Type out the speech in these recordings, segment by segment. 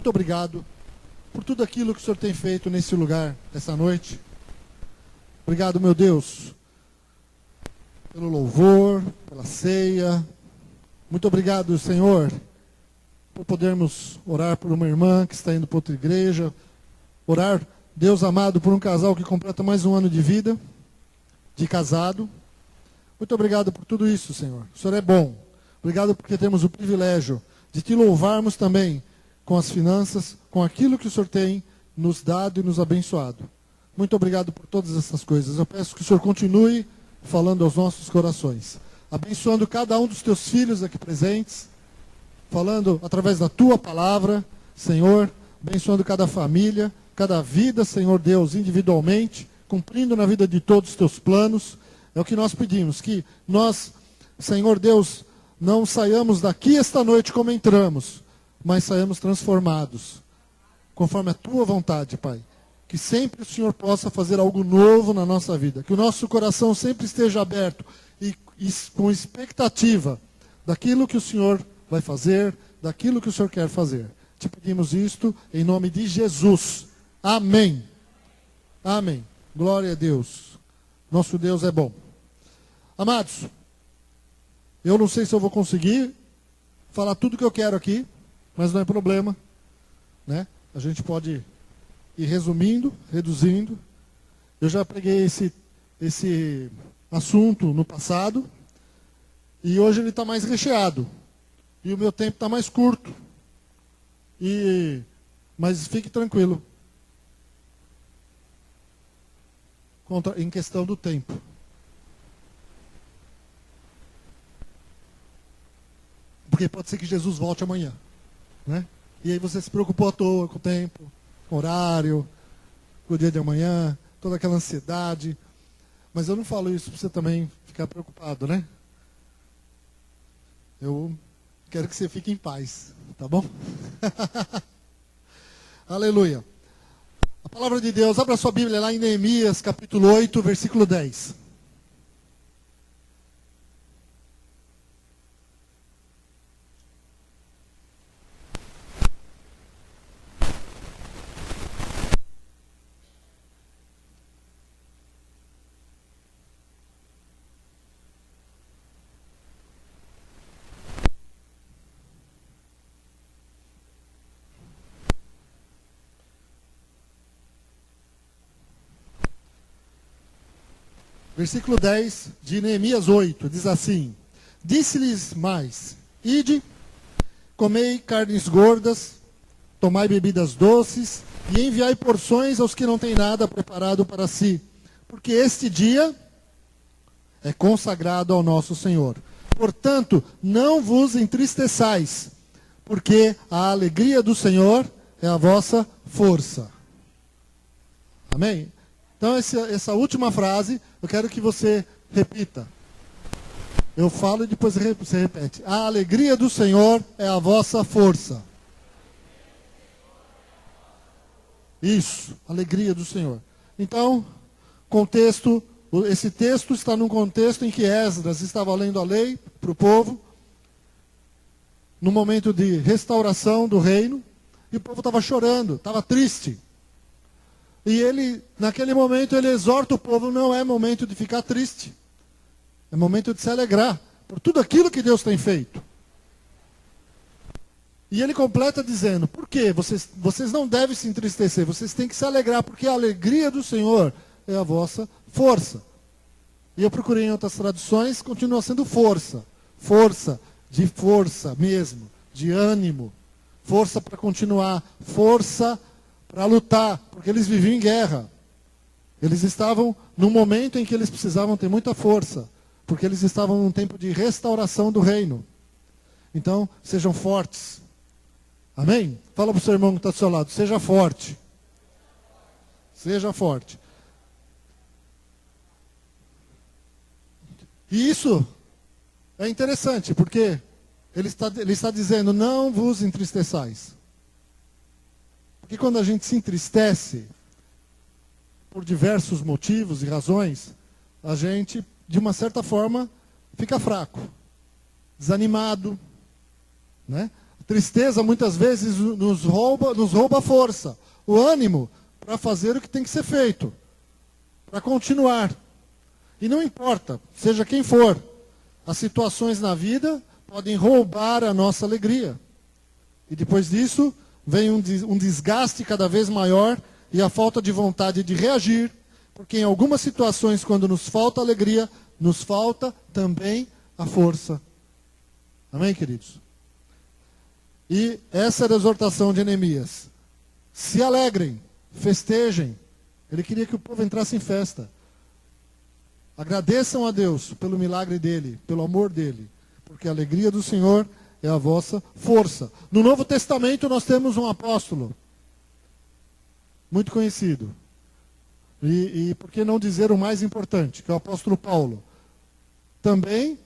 muito obrigado por tudo aquilo que o Senhor tem feito nesse lugar, essa noite. Obrigado, meu Deus, pelo louvor, pela ceia. Muito obrigado, Senhor, por podermos orar por uma irmã que está indo para outra igreja. Orar, Deus amado, por um casal que completa mais um ano de vida, de casado. Muito obrigado por tudo isso, Senhor. O Senhor é bom. Obrigado porque temos o privilégio de te louvarmos também com as finanças, com aquilo que o Senhor tem nos dado e nos abençoado. Muito obrigado por todas essas coisas. Eu peço que o Senhor continue falando aos nossos corações, abençoando cada um dos teus filhos aqui presentes, falando através da tua palavra, Senhor, abençoando cada família, cada vida, Senhor Deus, individualmente, cumprindo na vida de todos os teus planos. É o que nós pedimos, que nós, Senhor Deus, não saiamos daqui esta noite como entramos, mas saiamos transformados, conforme a tua vontade, Pai. Que sempre o Senhor possa fazer algo novo na nossa vida. Que o nosso coração sempre esteja aberto e com expectativa daquilo que o Senhor vai fazer, daquilo que o Senhor quer fazer. Te pedimos isto em nome de Jesus. Amém. Amém. Glória a Deus. Nosso Deus é bom. Amados, eu não sei se eu vou conseguir falar tudo que eu quero aqui, mas não é problema, né? A gente pode ir resumindo, reduzindo. Eu já preguei esse assunto no passado, e hoje ele está mais recheado, e o meu tempo está mais curto. Mas fique tranquilo, em questão do tempo. Porque pode ser que Jesus volte amanhã, né? E aí você se preocupou à toa com o tempo, com o horário, com o dia de amanhã, toda aquela ansiedade. Mas eu não falo isso para você também ficar preocupado, né? Eu quero que você fique em paz, tá bom? Aleluia. A palavra de Deus, abra sua Bíblia lá em Neemias, capítulo 8, versículo 10. Versículo 10 de Neemias 8, diz assim: Disse-lhes mais: Ide, comei carnes gordas, tomai bebidas doces, e enviai porções aos que não têm nada preparado para si, porque este dia é consagrado ao nosso Senhor. Portanto, não vos entristeçais, porque a alegria do Senhor é a vossa força. Amém? Então, essa última frase, eu quero que você repita. Eu falo e depois você repete. A alegria do Senhor é a vossa força. Isso, alegria do Senhor. Então, contexto, esse texto está num contexto em que Esdras estava lendo a lei para o povo, no momento de restauração do reino, e o povo estava chorando, estava triste. E ele, naquele momento, ele exorta o povo, não é momento de ficar triste. É momento de se alegrar por tudo aquilo que Deus tem feito. E ele completa dizendo, por quê? Vocês não devem se entristecer, vocês têm que se alegrar, porque a alegria do Senhor é a vossa força. E eu procurei em outras traduções, continua sendo força. Força, de força mesmo, de ânimo. Força para continuar, força para lutar, porque eles viviam em guerra. Eles estavam num momento em que eles precisavam ter muita força, porque eles estavam num tempo de restauração do reino. Então, sejam fortes. Amém? Fala para o seu irmão que está do seu lado, seja forte. Seja forte. E isso é interessante, porque ele está dizendo, não vos entristeçais. Porque quando a gente se entristece, por diversos motivos e razões, a gente, de uma certa forma, fica fraco, desanimado, né? Tristeza muitas vezes nos rouba a força, o ânimo para fazer o que tem que ser feito, para continuar. E não importa, seja quem for, as situações na vida podem roubar a nossa alegria. E depois disso, vem um desgaste cada vez maior e a falta de vontade de reagir, porque em algumas situações, quando nos falta alegria, nos falta também a força. Amém, queridos? E essa era a exortação de Neemias. Se alegrem, festejem. Ele queria que o povo entrasse em festa. Agradeçam a Deus pelo milagre dele, pelo amor dele, porque a alegria do Senhor é a vossa força. No Novo Testamento nós temos um apóstolo, muito conhecido. E por que não dizer o mais importante, que é o apóstolo Paulo. Também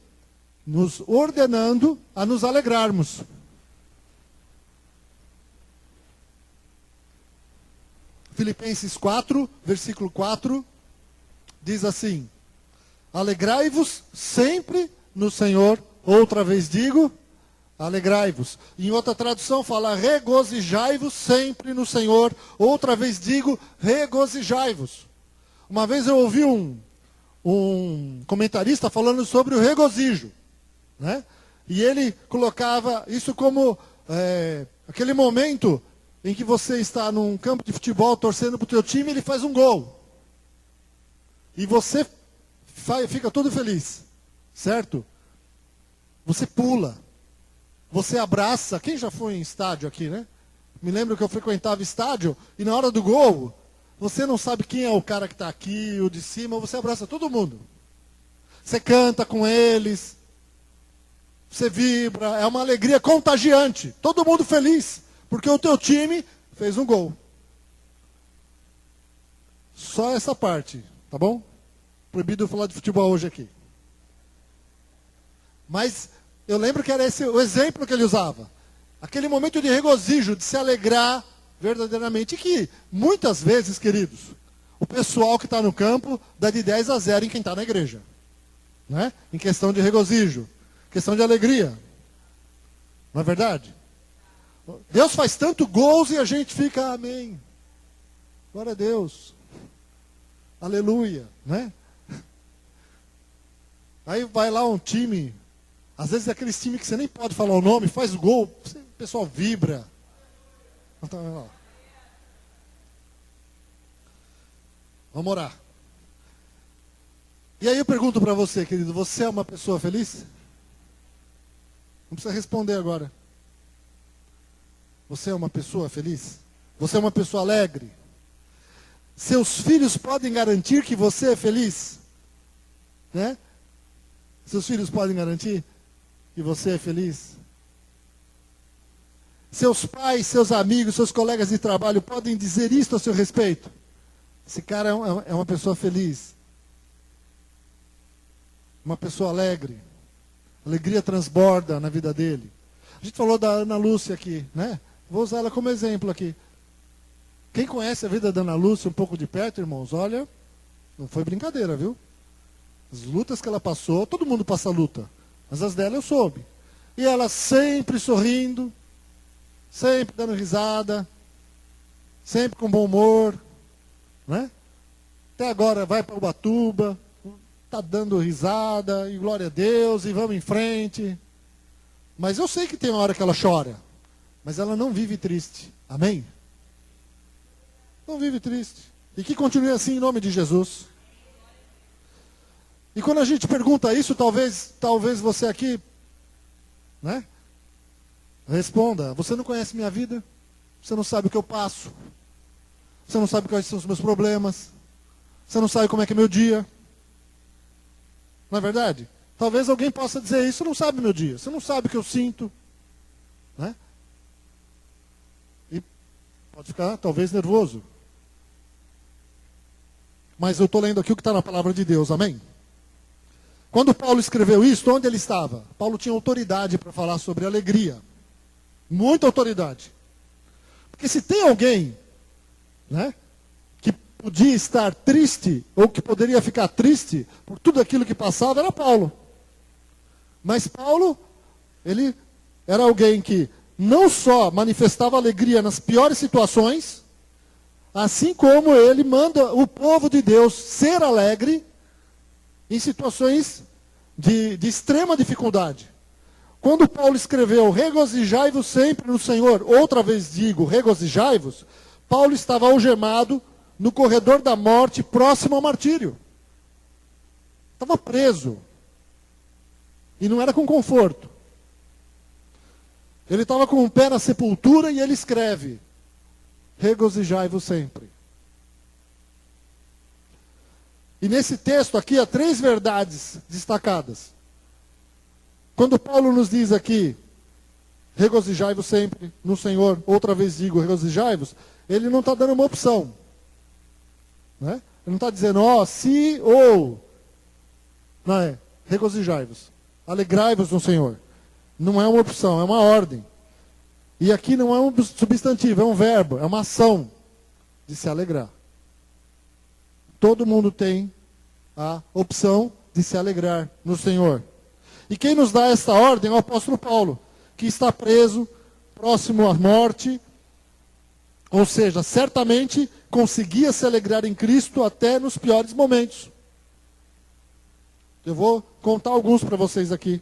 nos ordenando a nos alegrarmos. Filipenses 4, versículo 4, diz assim: alegrai-vos sempre no Senhor. Outra vez digo, alegrai-vos. Em outra tradução fala, regozijai-vos sempre no Senhor. Outra vez digo, regozijai-vos. Uma vez eu ouvi um comentarista falando sobre o regozijo, né? E ele colocava isso como aquele momento em que você está num campo de futebol torcendo para o teu time, ele faz um gol. E você fica todo feliz, certo? Você pula, você abraça. Quem já foi em estádio aqui, né? Me lembro que eu frequentava estádio e na hora do gol, você não sabe quem é o cara que está aqui, o de cima, você abraça todo mundo. Você canta com eles, você vibra, é uma alegria contagiante. Todo mundo feliz, porque o teu time fez um gol. Só essa parte, tá bom? Proibido falar de futebol hoje aqui. Mas eu lembro que era esse o exemplo que ele usava. Aquele momento de regozijo, de se alegrar verdadeiramente. E que, muitas vezes, queridos, o pessoal que está no campo dá de 10-0 em quem está na igreja. Né? Em questão de regozijo, questão de alegria. Não é verdade? Deus faz tanto gols e a gente fica, amém. Glória a Deus. Aleluia. Né? Aí vai lá um time, às vezes é aqueles times que você nem pode falar o nome, faz gol, o pessoal vibra. Vamos orar. E aí eu pergunto para você, querido, você é uma pessoa feliz? Não precisa responder agora. Você é uma pessoa feliz? Você é uma pessoa alegre? Seus filhos podem garantir que você é feliz? Né? Seus filhos podem garantir que você é feliz? Seus pais, seus amigos, seus colegas de trabalho podem dizer isto a seu respeito? Esse cara é uma pessoa feliz. Uma pessoa alegre. A alegria transborda na vida dele. A gente falou da Ana Lúcia aqui, né? Vou usar ela como exemplo aqui. Quem conhece a vida da Ana Lúcia um pouco de perto, irmãos, olha, não foi brincadeira, viu? As lutas que ela passou, todo mundo passa luta. Mas as dela eu soube. E ela sempre sorrindo, sempre dando risada, sempre com bom humor, né? Até agora vai para Ubatuba, está dando risada, e glória a Deus, e vamos em frente. Mas eu sei que tem uma hora que ela chora, mas ela não vive triste. Amém? Não vive triste. E que continue assim em nome de Jesus. E quando a gente pergunta isso, talvez você aqui, né? Responda, você não conhece minha vida? Você não sabe o que eu passo? Você não sabe quais são os meus problemas? Você não sabe como é que é meu dia? Não é verdade? Talvez alguém possa dizer isso, você não sabe meu dia, você não sabe o que eu sinto. Né? E pode ficar talvez nervoso. Mas eu estou lendo aqui o que está na palavra de Deus, amém? Quando Paulo escreveu isso, onde ele estava? Paulo tinha autoridade para falar sobre alegria. Muita autoridade. Porque se tem alguém, né, que podia estar triste, ou que poderia ficar triste por tudo aquilo que passava, era Paulo. Mas Paulo, ele era alguém que não só manifestava alegria nas piores situações, assim como ele manda o povo de Deus ser alegre em situações de extrema dificuldade. Quando Paulo escreveu, regozijai-vos sempre no Senhor, outra vez digo, regozijai-vos, Paulo estava algemado no corredor da morte, próximo ao martírio. Estava preso. E não era com conforto. Ele estava com o pé na sepultura e ele escreve, regozijai-vos sempre. E nesse texto aqui há 3 verdades destacadas. Quando Paulo nos diz aqui, regozijai-vos sempre no Senhor, outra vez digo, regozijai-vos, ele não está dando uma opção. Né? Ele não está dizendo, se ou. Não é, regozijai-vos, alegrai-vos no Senhor. Não é uma opção, é uma ordem. E aqui não é um substantivo, é um verbo, é uma ação de se alegrar. Todo mundo tem a opção de se alegrar no Senhor. E quem nos dá essa ordem é o apóstolo Paulo, que está preso, próximo à morte, ou seja, certamente conseguia se alegrar em Cristo até nos piores momentos. Eu vou contar alguns para vocês aqui.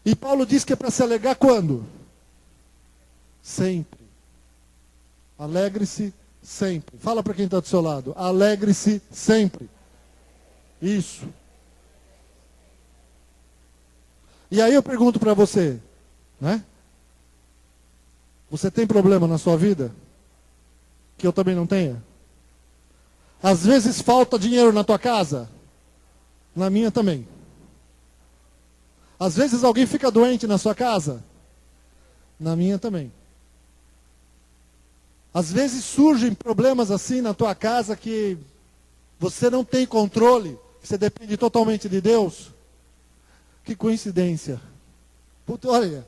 E Paulo diz que é para se alegrar quando? Sempre. Alegre-se sempre. Fala para quem está do seu lado. Alegre-se sempre. Isso. E aí eu pergunto para você, né? Você tem problema na sua vida? Que eu também não tenha? Às vezes falta dinheiro na tua casa? Na minha também. Às vezes alguém fica doente na sua casa? Na minha também. Às vezes surgem problemas assim na tua casa que você não tem controle, você depende totalmente de Deus. Que coincidência. Puta, olha,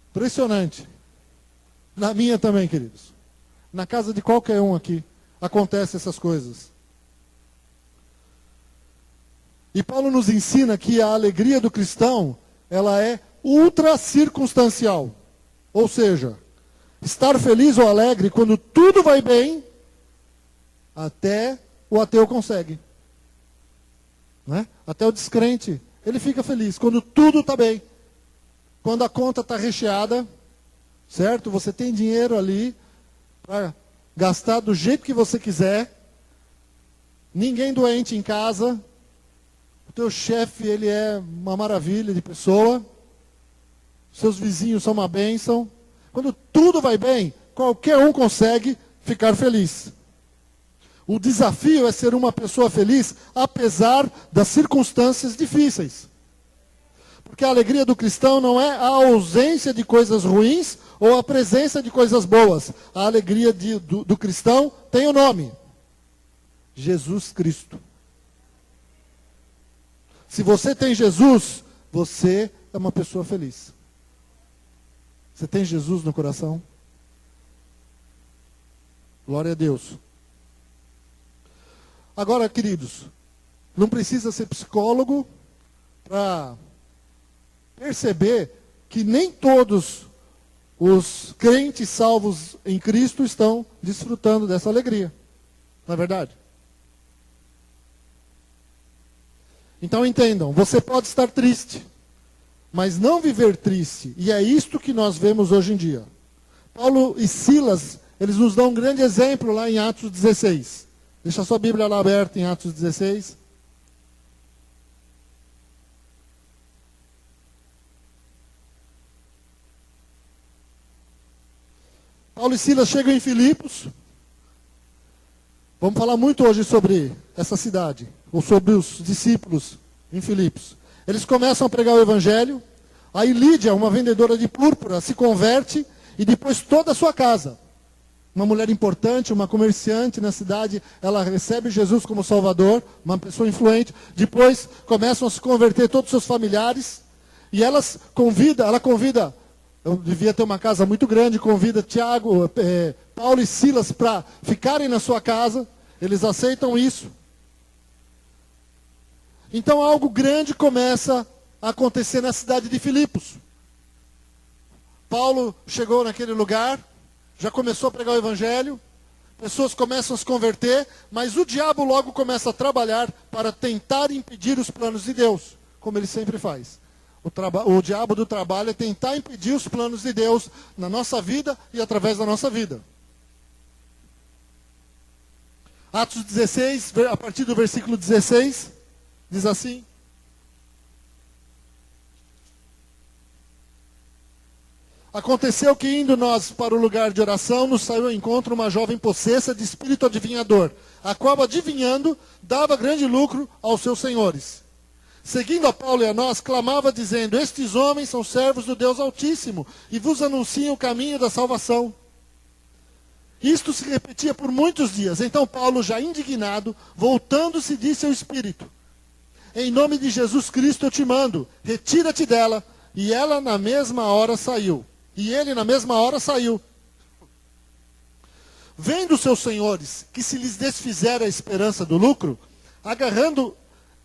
impressionante. Na minha também, queridos. Na casa de qualquer um aqui acontecem essas coisas. E Paulo nos ensina que a alegria do cristão, ela é ultra circunstancial. Ou seja, estar feliz ou alegre quando tudo vai bem, até o ateu consegue. Né? Até o descrente, ele fica feliz quando tudo está bem. Quando a conta está recheada, certo? Você tem dinheiro ali para gastar do jeito que você quiser. Ninguém doente em casa. O teu chefe, ele é uma maravilha de pessoa. Seus vizinhos são uma bênção. Quando tudo vai bem, qualquer um consegue ficar feliz. O desafio é ser uma pessoa feliz, apesar das circunstâncias difíceis. Porque a alegria do cristão não é a ausência de coisas ruins ou a presença de coisas boas. A alegria do cristão tem o nome: Jesus Cristo. Se você tem Jesus, você é uma pessoa feliz. Você tem Jesus no coração? Glória a Deus. Agora, queridos, não precisa ser psicólogo para perceber que nem todos os crentes salvos em Cristo estão desfrutando dessa alegria. Não é verdade? Então entendam, você pode estar triste, mas não viver triste. E é isto que nós vemos hoje em dia. Paulo e Silas, eles nos dão um grande exemplo lá em Atos 16. Deixa a sua Bíblia lá aberta em Atos 16. Paulo e Silas chegam em Filipos. Vamos falar muito hoje sobre essa cidade, ou sobre os discípulos em Filipos. Eles começam a pregar o evangelho. Aí Lídia, uma vendedora de púrpura, se converte e depois toda a sua casa. Uma mulher importante, uma comerciante na cidade, ela recebe Jesus como Salvador, uma pessoa influente. Depois começam a se converter todos os seus familiares. E ela convida, eu devia ter uma casa muito grande, convida Paulo e Silas para ficarem na sua casa. Eles aceitam isso. Então algo grande começa a acontecer na cidade de Filipos. Paulo chegou naquele lugar, já começou a pregar o evangelho, pessoas começam a se converter, mas o diabo logo começa a trabalhar para tentar impedir os planos de Deus, como ele sempre faz. O diabo do trabalho é tentar impedir os planos de Deus na nossa vida e através da nossa vida. Atos 16, a partir do versículo 16, diz assim: aconteceu que, indo nós para o lugar de oração, nos saiu ao encontro uma jovem possessa de espírito adivinhador, a qual, adivinhando, dava grande lucro aos seus senhores. Seguindo a Paulo e a nós, clamava dizendo: estes homens são servos do Deus Altíssimo, e vos anunciam o caminho da salvação. Isto se repetia por muitos dias. Então Paulo, já indignado, voltando-se, disse ao espírito: em nome de Jesus Cristo eu te mando, retira-te dela. E ela na mesma hora saiu. E ele na mesma hora saiu. Vendo seus senhores que se lhes desfizera a esperança do lucro, agarrando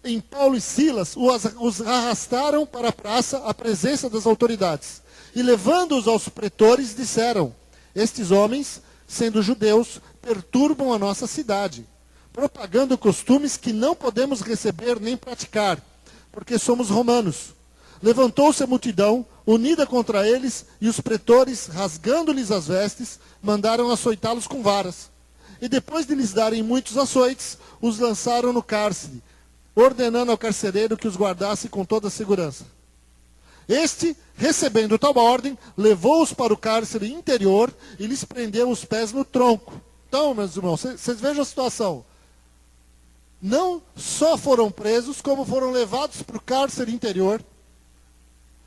em Paulo e Silas, os arrastaram para a praça à presença das autoridades. E levando-os aos pretores, disseram: estes homens, sendo judeus, perturbam a nossa cidade, propagando costumes que não podemos receber nem praticar, porque somos romanos. Levantou-se a multidão, unida contra eles, e os pretores, rasgando-lhes as vestes, mandaram açoitá-los com varas. E depois de lhes darem muitos açoites, os lançaram no cárcere, ordenando ao carcereiro que os guardasse com toda a segurança. Este, recebendo tal ordem, levou-os para o cárcere interior e lhes prendeu os pés no tronco. Então, meus irmãos, vocês vejam a situação. Não só foram presos, como foram levados para o cárcere interior,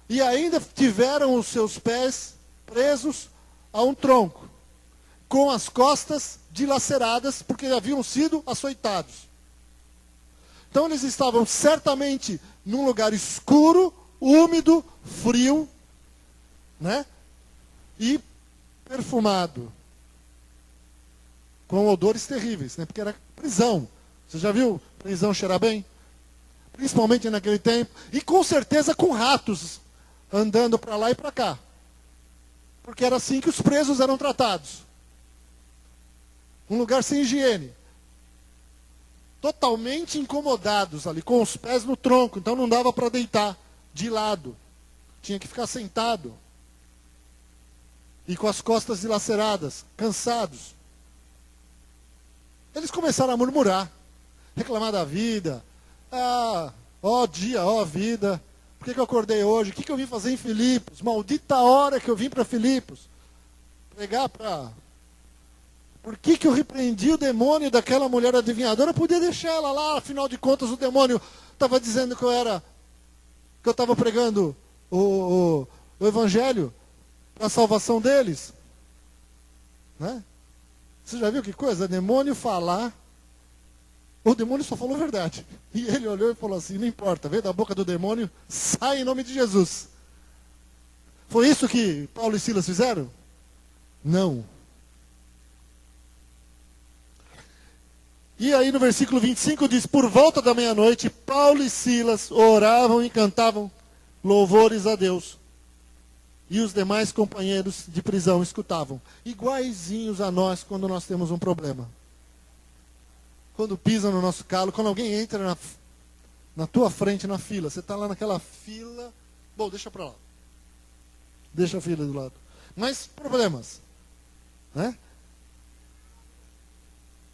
e ainda tiveram os seus pés presos a um tronco, com as costas dilaceradas, porque haviam sido açoitados. Então eles estavam certamente num lugar escuro, úmido, frio, né? E perfumado, com odores terríveis, né? Porque era prisão. Você já viu prisão cheirar bem? Principalmente naquele tempo. E com certeza com ratos andando para lá e para cá. Porque era assim que os presos eram tratados. Um lugar sem higiene. Totalmente incomodados ali, com os pés no tronco. Então não dava para deitar de lado. Tinha que ficar sentado. E com as costas dilaceradas, cansados. Eles começaram a murmurar, reclamar da vida. Ah, ó dia, ó vida. Por que eu acordei hoje? O que eu vim fazer em Filipos? Maldita hora que eu vim para Filipos. Pregar para... Por que eu repreendi o demônio daquela mulher adivinhadora? Eu podia deixar ela lá, afinal de contas o demônio estava dizendo que eu estava pregando o evangelho para a salvação deles. Né? Você já viu que coisa? Demônio falar, o demônio só falou a verdade. E ele olhou e falou assim: não importa, veio da boca do demônio, sai em nome de Jesus. Foi isso que Paulo e Silas fizeram? Não. E aí no versículo 25 diz: por volta da meia-noite, Paulo e Silas oravam e cantavam louvores a Deus. E os demais companheiros de prisão escutavam, iguaizinhos a nós quando nós temos um problema. Quando pisam no nosso calo, quando alguém entra na tua frente na fila, você está lá naquela fila, bom, deixa para lá. Deixa a fila do lado. Mas problemas, né?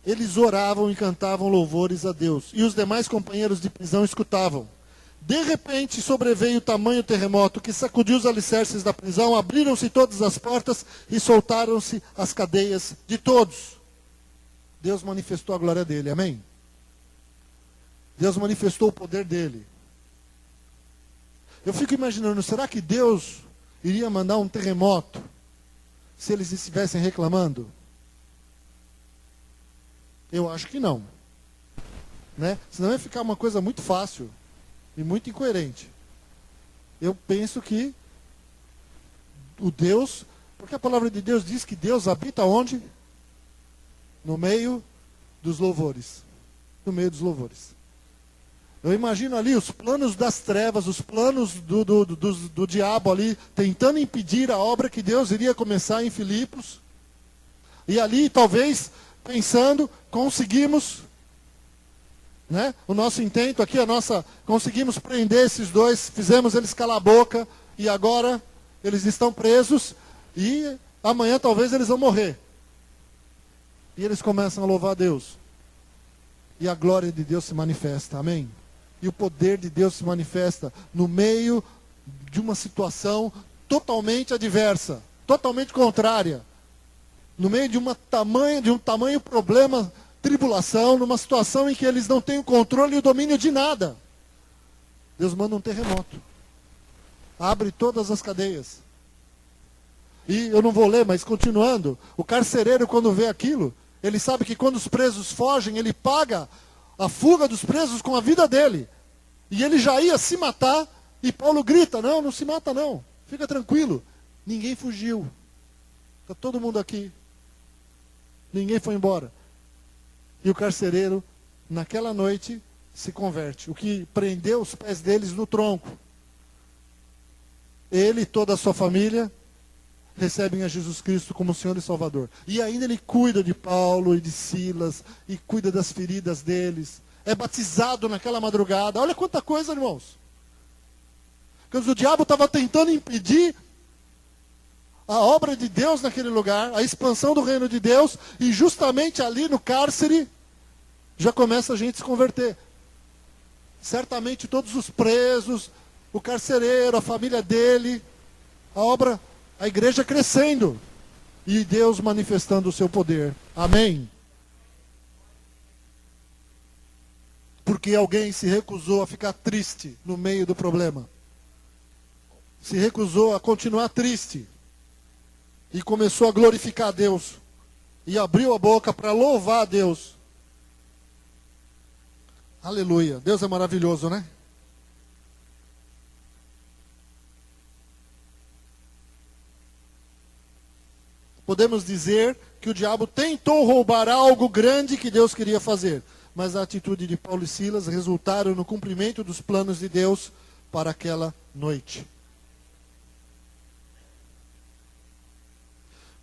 Eles oravam e cantavam louvores a Deus. E os demais companheiros de prisão escutavam. De repente sobreveio tamanho terremoto que sacudiu os alicerces da prisão, abriram-se todas as portas e soltaram-se as cadeias de todos. Deus manifestou a glória dele, amém? Deus manifestou o poder dele. Eu fico imaginando, será que Deus iria mandar um terremoto se eles estivessem reclamando? Eu acho que não. Né? Senão ia ficar uma coisa muito fácil e muito incoerente. Eu penso que o Deus, porque a palavra de Deus diz que Deus habita onde? No meio dos louvores. No meio dos louvores. Eu imagino ali os planos das trevas, os planos do diabo ali, tentando impedir a obra que Deus iria começar em Filipos. E ali, talvez, pensando, conseguimos, né, o nosso intento aqui, conseguimos prender esses dois, fizemos eles calar a boca, e agora eles estão presos, e amanhã talvez eles vão morrer. E eles começam a louvar a Deus. E a glória de Deus se manifesta, amém? E o poder de Deus se manifesta no meio de uma situação totalmente adversa, totalmente contrária. No meio de um tamanho problema, tribulação, numa situação em que eles não têm o controle e o domínio de nada. Deus manda um terremoto. Abre todas as cadeias. E eu não vou ler, mas continuando, o carcereiro, quando vê aquilo, ele sabe que quando os presos fogem, ele paga a fuga dos presos com a vida dele. E ele já ia se matar, e Paulo grita, não se mata não, fica tranquilo. Ninguém fugiu. Está todo mundo aqui. Ninguém foi embora. E o carcereiro, naquela noite, se converte. O que prendeu os pés deles no tronco. Ele e toda a sua família recebem a Jesus Cristo como Senhor e Salvador. E ainda ele cuida de Paulo e de Silas, e cuida das feridas deles. É batizado naquela madrugada. Olha quanta coisa, irmãos. Porque o diabo estava tentando impedir a obra de Deus naquele lugar, a expansão do reino de Deus, e justamente ali no cárcere, já começa a gente se converter. Certamente todos os presos, o carcereiro, a família dele, a igreja crescendo, e Deus manifestando o seu poder. Amém? Porque alguém se recusou a ficar triste no meio do problema. Se recusou a continuar triste. E começou a glorificar a Deus. E abriu a boca para louvar a Deus. Aleluia. Deus é maravilhoso, né? Podemos dizer que o diabo tentou roubar algo grande que Deus queria fazer. Mas a atitude de Paulo e Silas resultaram no cumprimento dos planos de Deus para aquela noite.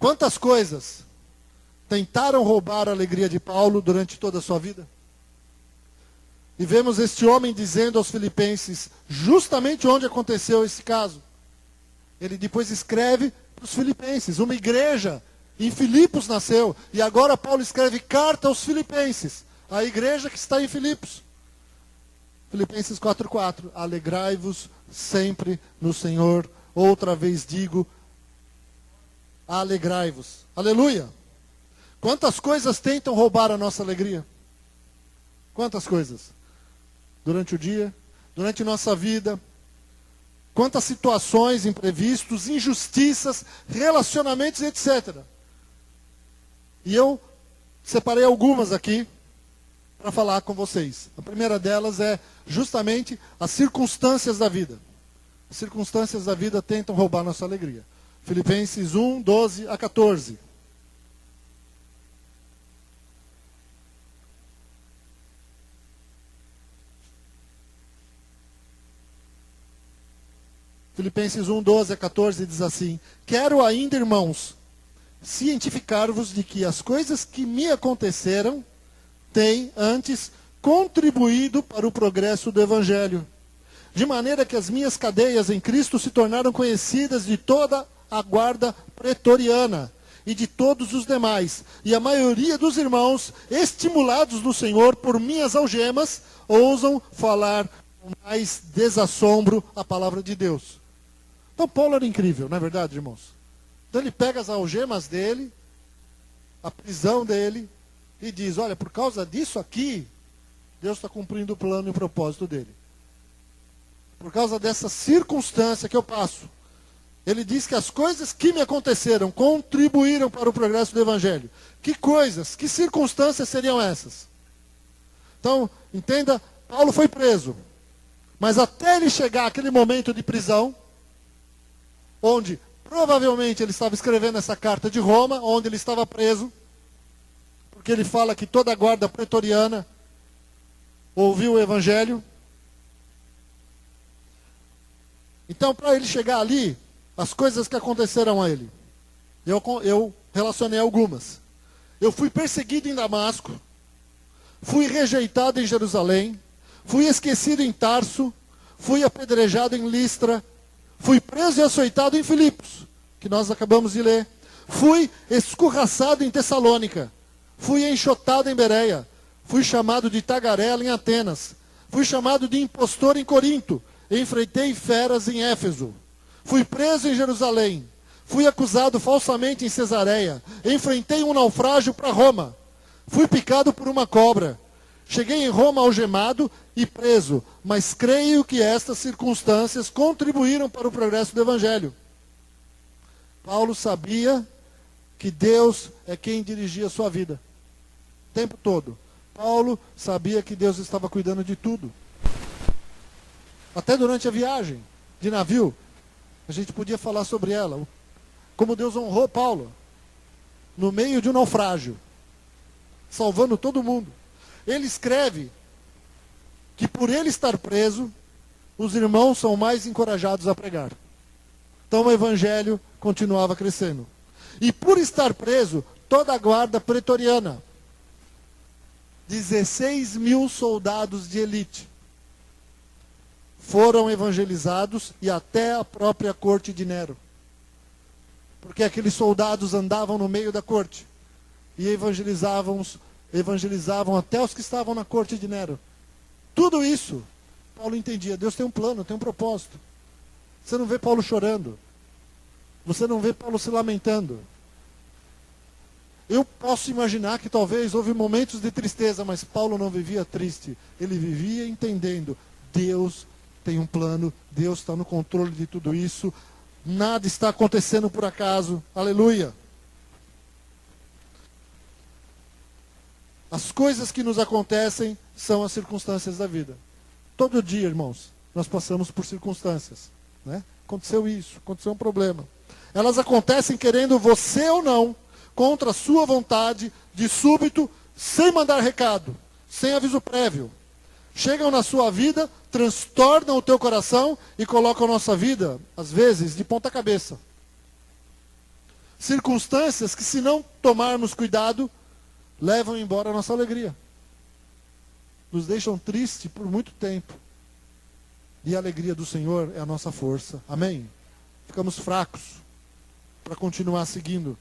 Quantas coisas tentaram roubar a alegria de Paulo durante toda a sua vida? E vemos este homem dizendo aos filipenses, justamente onde aconteceu esse caso. Ele depois escreve para os filipenses, uma igreja em Filipos nasceu. E agora Paulo escreve carta aos filipenses, a igreja que está em Filipos. Filipenses 4:4, alegrai-vos sempre no Senhor. Outra vez digo, alegrai-vos. Aleluia! Quantas coisas tentam roubar a nossa alegria? Quantas coisas? Durante o dia, durante nossa vida. Quantas situações, imprevistos, injustiças, relacionamentos, etc. E eu separei algumas aqui para falar com vocês. A primeira delas é justamente as circunstâncias da vida. As circunstâncias da vida tentam roubar nossa alegria. Filipenses 1, 12 a 14. Filipenses 1, 12 a 14 diz assim: quero ainda, irmãos, cientificar-vos de que as coisas que me aconteceram têm antes contribuído para o progresso do Evangelho, de maneira que as minhas cadeias em Cristo se tornaram conhecidas de toda a guarda pretoriana e de todos os demais, e a maioria dos irmãos, estimulados no Senhor por minhas algemas, ousam falar com mais desassombro a palavra de Deus. Então Paulo era incrível, não é verdade, irmãos? Então ele pega as algemas dele, a prisão dele, e diz, olha, por causa disso aqui, Deus está cumprindo o plano e o propósito dele. Por causa dessa circunstância que eu passo. Ele diz que as coisas que me aconteceram contribuíram para o progresso do Evangelho. Que coisas, que circunstâncias seriam essas? Então, entenda, Paulo foi preso. Mas até ele chegar àquele momento de prisão, onde provavelmente ele estava escrevendo essa carta de Roma, onde ele estava preso, porque ele fala que toda a guarda pretoriana ouviu o Evangelho, Então, para ele chegar ali, as coisas que aconteceram a ele, eu relacionei algumas. Eu fui perseguido em Damasco, fui rejeitado em Jerusalém, fui esquecido em Tarso, fui apedrejado em Listra, fui preso e açoitado em Filipos, que nós acabamos de ler. Fui escorraçado em Tessalônica, fui enxotado em Bereia, fui chamado de tagarela em Atenas, fui chamado de impostor em Corinto, enfrentei feras em Éfeso, fui preso em Jerusalém, fui acusado falsamente em Cesareia, enfrentei um naufrágio para Roma, fui picado por uma cobra, cheguei em Roma algemado e preso, mas creio que estas circunstâncias contribuíram para o progresso do Evangelho. Paulo sabia que Deus é quem dirigia a sua vida, o tempo todo. Paulo sabia que Deus estava cuidando de tudo. Até durante a viagem de navio, a gente podia falar sobre ela. Como Deus honrou Paulo, no meio de um naufrágio, salvando todo mundo. Ele escreve que por ele estar preso, os irmãos são mais encorajados a pregar. Então o evangelho continuava crescendo. E por estar preso, toda a guarda pretoriana, 16 mil soldados de elite, foram evangelizados e até a própria corte de Nero. Porque aqueles soldados andavam no meio da corte e evangelizavam até os que estavam na corte de Nero. Tudo isso, Paulo entendia. Deus tem um plano, tem um propósito. Você não vê Paulo chorando. Você não vê Paulo se lamentando. Eu posso imaginar que talvez houve momentos de tristeza, mas Paulo não vivia triste. Ele vivia entendendo. Deus tem um plano, Deus está no controle de tudo isso. Nada está acontecendo por acaso. Aleluia. As coisas que nos acontecem são as circunstâncias da vida. Todo dia, irmãos, nós passamos por circunstâncias, né? Aconteceu isso, aconteceu um problema. Elas acontecem querendo você ou não, contra a sua vontade, de súbito, sem mandar recado, sem aviso prévio. Chegam na sua vida, transtornam o teu coração e colocam a nossa vida, às vezes, de ponta cabeça. Circunstâncias que, se não tomarmos cuidado, levam embora a nossa alegria. Nos deixam tristes por muito tempo. E a alegria do Senhor é a nossa força. Amém? Ficamos fracos para continuar seguindo.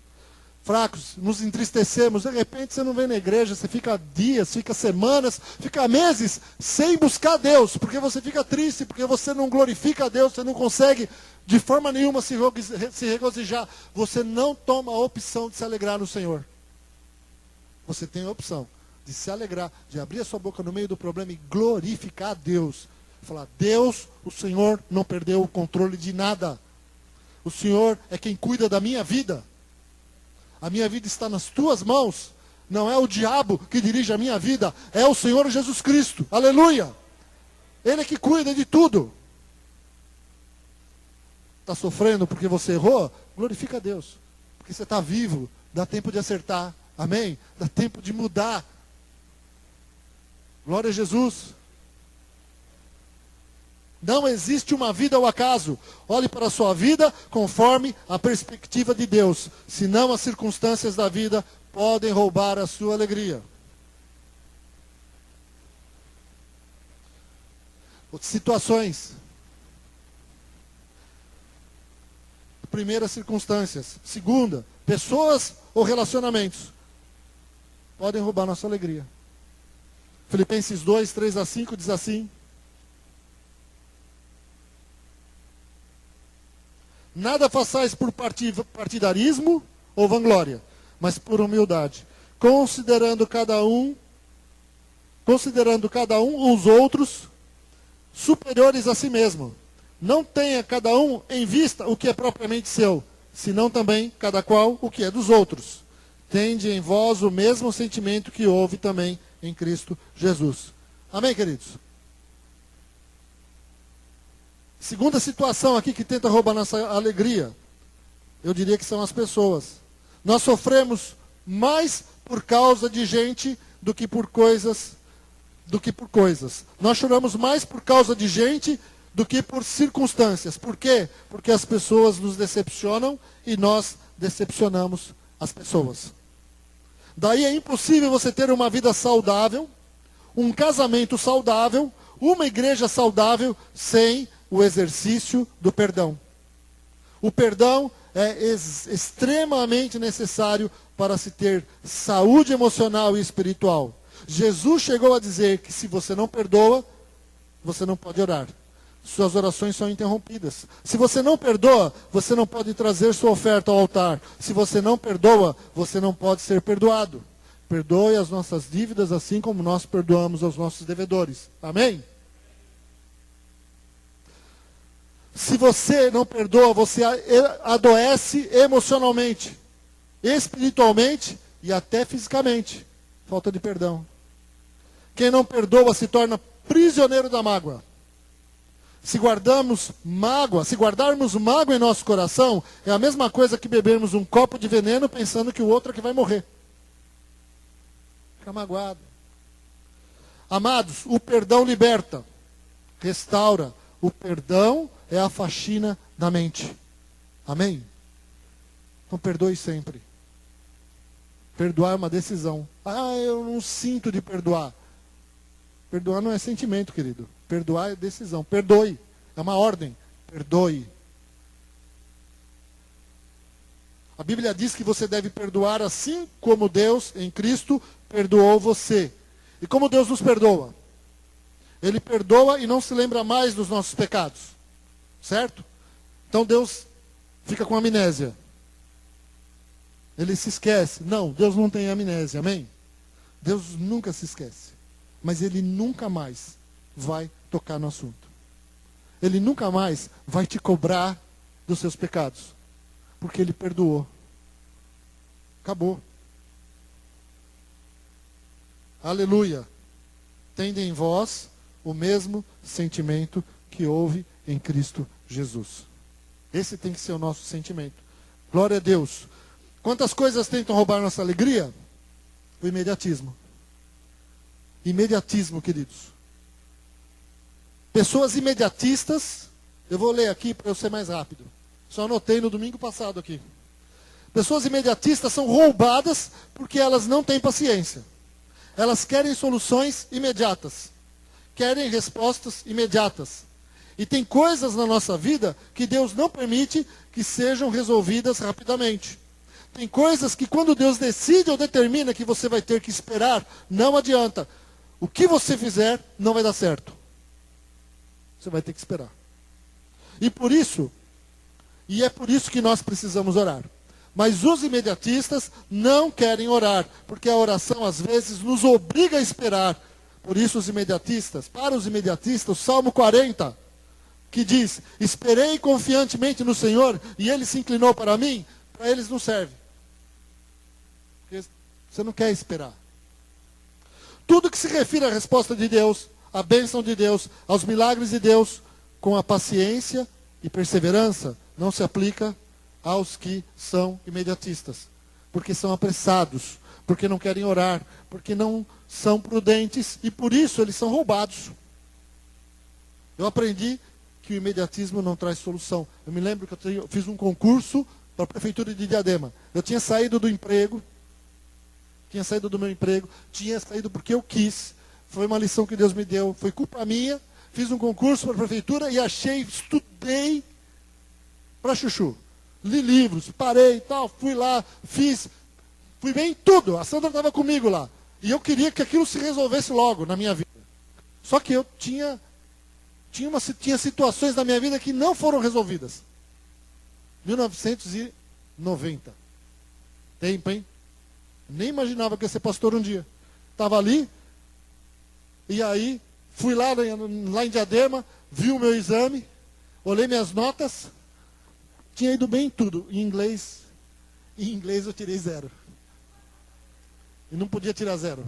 Fracos, nos entristecemos. De repente você não vem na igreja, você fica dias, fica semanas, fica meses sem buscar Deus. Porque você fica triste, porque você não glorifica a Deus, você não consegue de forma nenhuma se regozijar. Você não toma a opção de se alegrar no Senhor. Você tem a opção de se alegrar, de abrir a sua boca no meio do problema e glorificar a Deus. Falar, Deus, o Senhor não perdeu o controle de nada. O Senhor é quem cuida da minha vida. A minha vida está nas tuas mãos. Não é o diabo que dirige a minha vida, é o Senhor Jesus Cristo. Aleluia! Ele é que cuida de tudo. Está sofrendo porque você errou? Glorifica a Deus. Porque você está vivo, dá tempo de acertar. Amém? Dá tempo de mudar. Glória a Jesus. Não existe uma vida ao acaso. Olhe para a sua vida conforme a perspectiva de Deus. Senão as circunstâncias da vida podem roubar a sua alegria. Situações. Primeira, circunstâncias. Segunda, pessoas ou relacionamentos podem roubar nossa alegria. Filipenses 2, 3-5 diz assim: nada façais por partidarismo ou vanglória, mas por humildade, considerando cada um os outros superiores a si mesmo. Não tenha cada um em vista o que é propriamente seu, senão também cada qual o que é dos outros. Tende em vós o mesmo sentimento que houve também em Cristo Jesus. Amém, queridos? Segunda situação aqui que tenta roubar nossa alegria, eu diria que são as pessoas. Nós sofremos mais por causa de gente do que por coisas. Nós choramos mais por causa de gente do que por circunstâncias. Por quê? Porque as pessoas nos decepcionam e nós decepcionamos as pessoas. Daí é impossível você ter uma vida saudável, um casamento saudável, uma igreja saudável sem o exercício do perdão. O perdão é extremamente necessário para se ter saúde emocional e espiritual. Jesus chegou a dizer que se você não perdoa, você não pode orar. Suas orações são interrompidas. Se você não perdoa, você não pode trazer sua oferta ao altar. Se você não perdoa, você não pode ser perdoado. Perdoe as nossas dívidas assim como nós perdoamos aos nossos devedores. Amém? Se você não perdoa, você adoece emocionalmente, espiritualmente e até fisicamente. Falta de perdão. Quem não perdoa se torna prisioneiro da mágoa. Se guardarmos mágoa em nosso coração, é a mesma coisa que bebermos um copo de veneno pensando que o outro é que vai morrer. Fica magoado. Amados, o perdão liberta, restaura. O perdão é a faxina da mente. Amém? Então perdoe sempre. Perdoar é uma decisão. Ah, eu não sinto de perdoar. Perdoar não é sentimento, querido. Perdoar é decisão. Perdoe. É uma ordem. Perdoe. A Bíblia diz que você deve perdoar assim como Deus, em Cristo, perdoou você. E como Deus nos perdoa? Ele perdoa e não se lembra mais dos nossos pecados. Certo? Então Deus fica com amnésia. Ele se esquece. Não, Deus não tem amnésia. Amém? Deus nunca se esquece. Mas Ele nunca mais vai tocar no assunto. Ele nunca mais vai te cobrar dos seus pecados. Porque Ele perdoou. Acabou. Aleluia. Tende em vós o mesmo sentimento que houve em Cristo Jesus. Esse tem que ser o nosso sentimento. Glória a Deus. Quantas coisas tentam roubar nossa alegria? O imediatismo. Imediatismo, queridos. Pessoas imediatistas, eu vou ler aqui para eu ser mais rápido. Só anotei no domingo passado aqui. Pessoas imediatistas são roubadas porque elas não têm paciência. Elas querem soluções imediatas. Querem respostas imediatas. E tem coisas na nossa vida que Deus não permite que sejam resolvidas rapidamente. Tem coisas que quando Deus decide ou determina que você vai ter que esperar, não adianta. O que você fizer não vai dar certo. Você vai ter que esperar. E é por isso que nós precisamos orar. Mas os imediatistas não querem orar, porque a oração às vezes nos obriga a esperar. Por isso para os imediatistas, o Salmo 40, que diz: esperei confiantemente no Senhor e Ele se inclinou para mim, para eles não serve. Porque você não quer esperar. Tudo que se refere à resposta de Deus, à bênção de Deus, aos milagres de Deus, com a paciência e perseverança, não se aplica aos que são imediatistas. Porque são apressados, porque não querem orar, porque não são prudentes e por isso eles são roubados. Eu aprendi que o imediatismo não traz solução. Eu me lembro que eu fiz um concurso para a prefeitura de Diadema. Eu tinha saído do meu emprego, tinha saído porque eu quis. Foi uma lição que Deus me deu, foi culpa minha. Fiz um concurso para a prefeitura e estudei para chuchu. Li livros, parei e tal, fui lá, fui bem em tudo. A Sandra estava comigo lá. E eu queria que aquilo se resolvesse logo na minha vida. Só que eu tinha situações na minha vida que não foram resolvidas. 1990. Tempo, hein? Nem imaginava que ia ser pastor um dia. Estava ali, e aí fui lá em Diadema, vi o meu exame, olhei minhas notas, tinha ido bem em tudo. Em inglês eu tirei 0. E não podia tirar 0.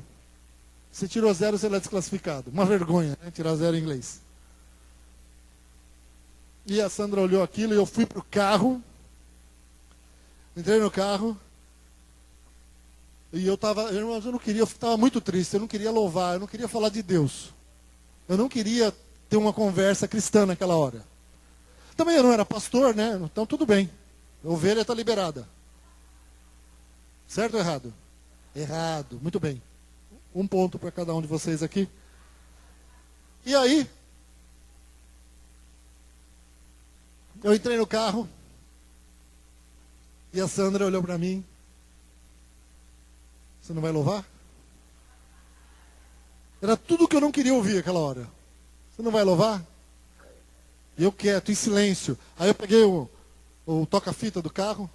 Se tirou 0, você é desclassificado. Uma vergonha, né? Tirar 0 em inglês. E a Sandra olhou aquilo e eu fui para o carro. Entrei no carro. E eu não queria, eu estava muito triste, eu não queria louvar, eu não queria falar de Deus. Eu não queria ter uma conversa cristã naquela hora. Também eu não era pastor, né? Então tudo bem. A ovelha está liberada. Certo ou errado? Errado. Muito bem. Um ponto para cada um de vocês aqui. E aí, eu entrei no carro e a Sandra olhou para mim. Você não vai louvar? Era tudo que eu não queria ouvir aquela hora. Você não vai louvar? E eu quieto, em silêncio. Aí eu peguei o toca-fita do carro.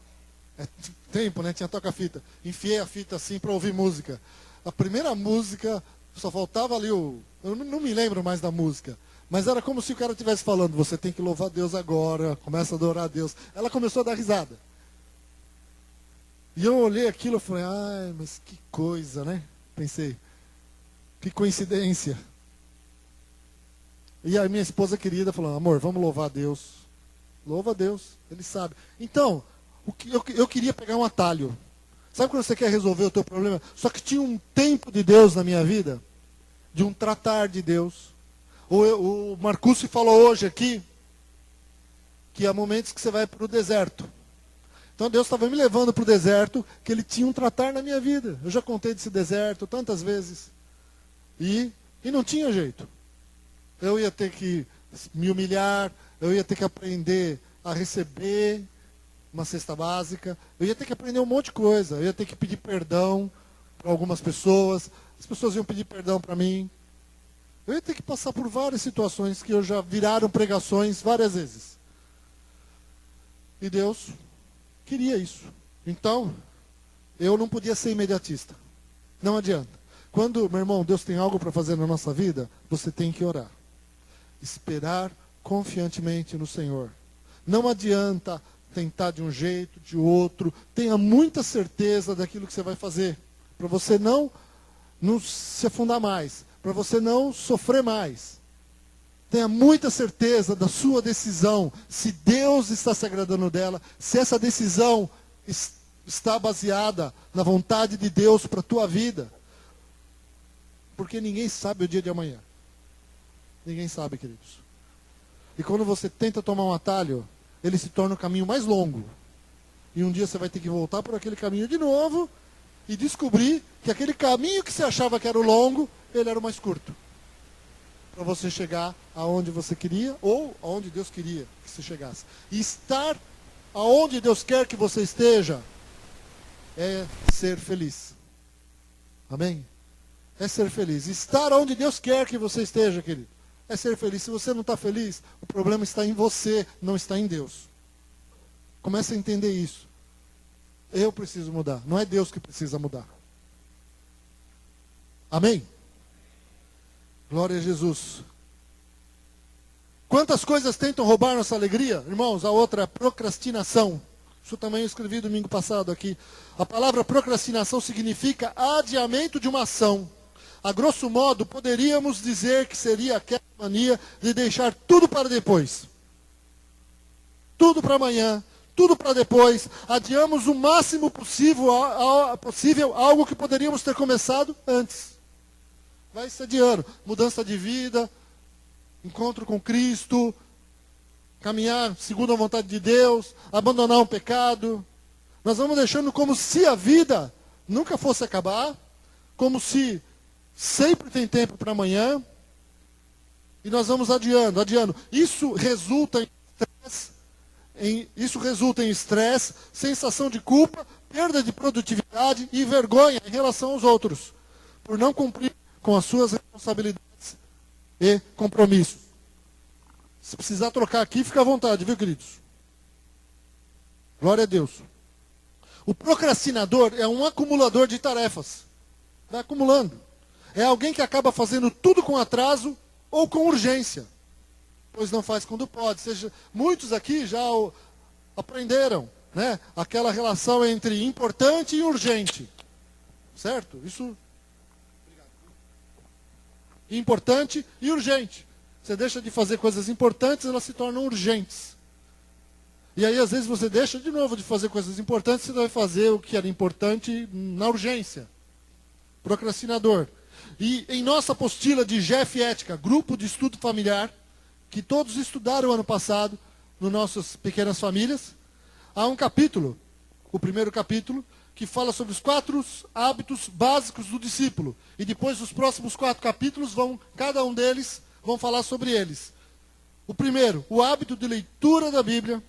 Tempo, né? Tinha toca-fita. Enfiei a fita assim para ouvir música. A primeira música, só faltava ali o... Eu não me lembro mais da música. Mas era como se o cara estivesse falando, você tem que louvar Deus agora, começa a adorar a Deus. Ela começou a dar risada. E eu olhei aquilo e falei, ai, mas que coisa, né? Pensei, que coincidência. E a minha esposa querida falou, amor, vamos louvar a Deus. Louva a Deus, Ele sabe. Então, eu queria pegar um atalho. Sabe quando você quer resolver o teu problema? Só que tinha um tempo de Deus na minha vida, de um tratar de Deus. O Marcúcio falou hoje aqui, que há momentos que você vai para o deserto. Então Deus estava me levando para o deserto, que Ele tinha um tratar na minha vida. Eu já contei desse deserto tantas vezes. E não tinha jeito. Eu ia ter que me humilhar, eu ia ter que aprender a receber uma cesta básica, eu ia ter que aprender um monte de coisa, eu ia ter que pedir perdão para algumas pessoas, as pessoas iam pedir perdão para mim. Eu ia ter que passar por várias situações que eu já viraram pregações várias vezes. E Deus queria isso. Então, eu não podia ser imediatista. Não adianta. Quando, meu irmão, Deus tem algo para fazer na nossa vida, você tem que orar. Esperar confiantemente no Senhor. Não adianta tentar de um jeito, de outro. Tenha muita certeza daquilo que você vai fazer. Para você não se afundar mais. Para você não sofrer mais. Tenha muita certeza da sua decisão. Se Deus está se agradando dela. Se essa decisão está baseada na vontade de Deus para a tua vida. Porque ninguém sabe o dia de amanhã. Ninguém sabe, queridos. E quando você tenta tomar um atalho, ele se torna o caminho mais longo. E um dia você vai ter que voltar por aquele caminho de novo e descobrir que aquele caminho que você achava que era o longo, ele era o mais curto. Para você chegar aonde você queria ou aonde Deus queria que você chegasse. E estar aonde Deus quer que você esteja é ser feliz. Amém? É ser feliz. Estar onde Deus quer que você esteja, querido. É ser feliz. Se você não está feliz, o problema está em você, não está em Deus. Comece a entender isso. Eu preciso mudar. Não é Deus que precisa mudar. Amém? Glória a Jesus. Quantas coisas tentam roubar nossa alegria? Irmãos, a outra é procrastinação. Isso também eu escrevi domingo passado aqui. A palavra procrastinação significa adiamento de uma ação. A grosso modo, poderíamos dizer que seria aquela mania de deixar tudo para depois. Tudo para amanhã, tudo para depois. Adiamos o máximo possível algo que poderíamos ter começado antes. Vai se adiando. Mudança de vida, encontro com Cristo, caminhar segundo a vontade de Deus, abandonar um pecado. Nós vamos deixando como se a vida nunca fosse acabar, como se sempre tem tempo para amanhã, e nós vamos adiando. Isso resulta em estresse, sensação de culpa, perda de produtividade e vergonha em relação aos outros, por não cumprir com as suas responsabilidades e compromissos. Se precisar trocar aqui, fica à vontade, viu, queridos? Glória a Deus. O procrastinador é um acumulador de tarefas. Vai acumulando. É alguém que acaba fazendo tudo com atraso ou com urgência. Pois não faz quando pode. Muitos aqui já aprenderam, né? Aquela relação entre importante e urgente. Certo? Isso. Importante e urgente. Você deixa de fazer coisas importantes, elas se tornam urgentes. E aí, às vezes, você deixa de novo de fazer coisas importantes, você vai fazer o que era importante na urgência. Procrastinador. E em nossa apostila de GF Ética, Grupo de Estudo Familiar, que todos estudaram ano passado, nas nossas pequenas famílias. Há um capítulo, o primeiro capítulo, que fala sobre os 4 hábitos básicos do discípulo. E depois os próximos 4 capítulos, cada um deles, vão falar sobre eles. O primeiro, o hábito de leitura da Bíblia,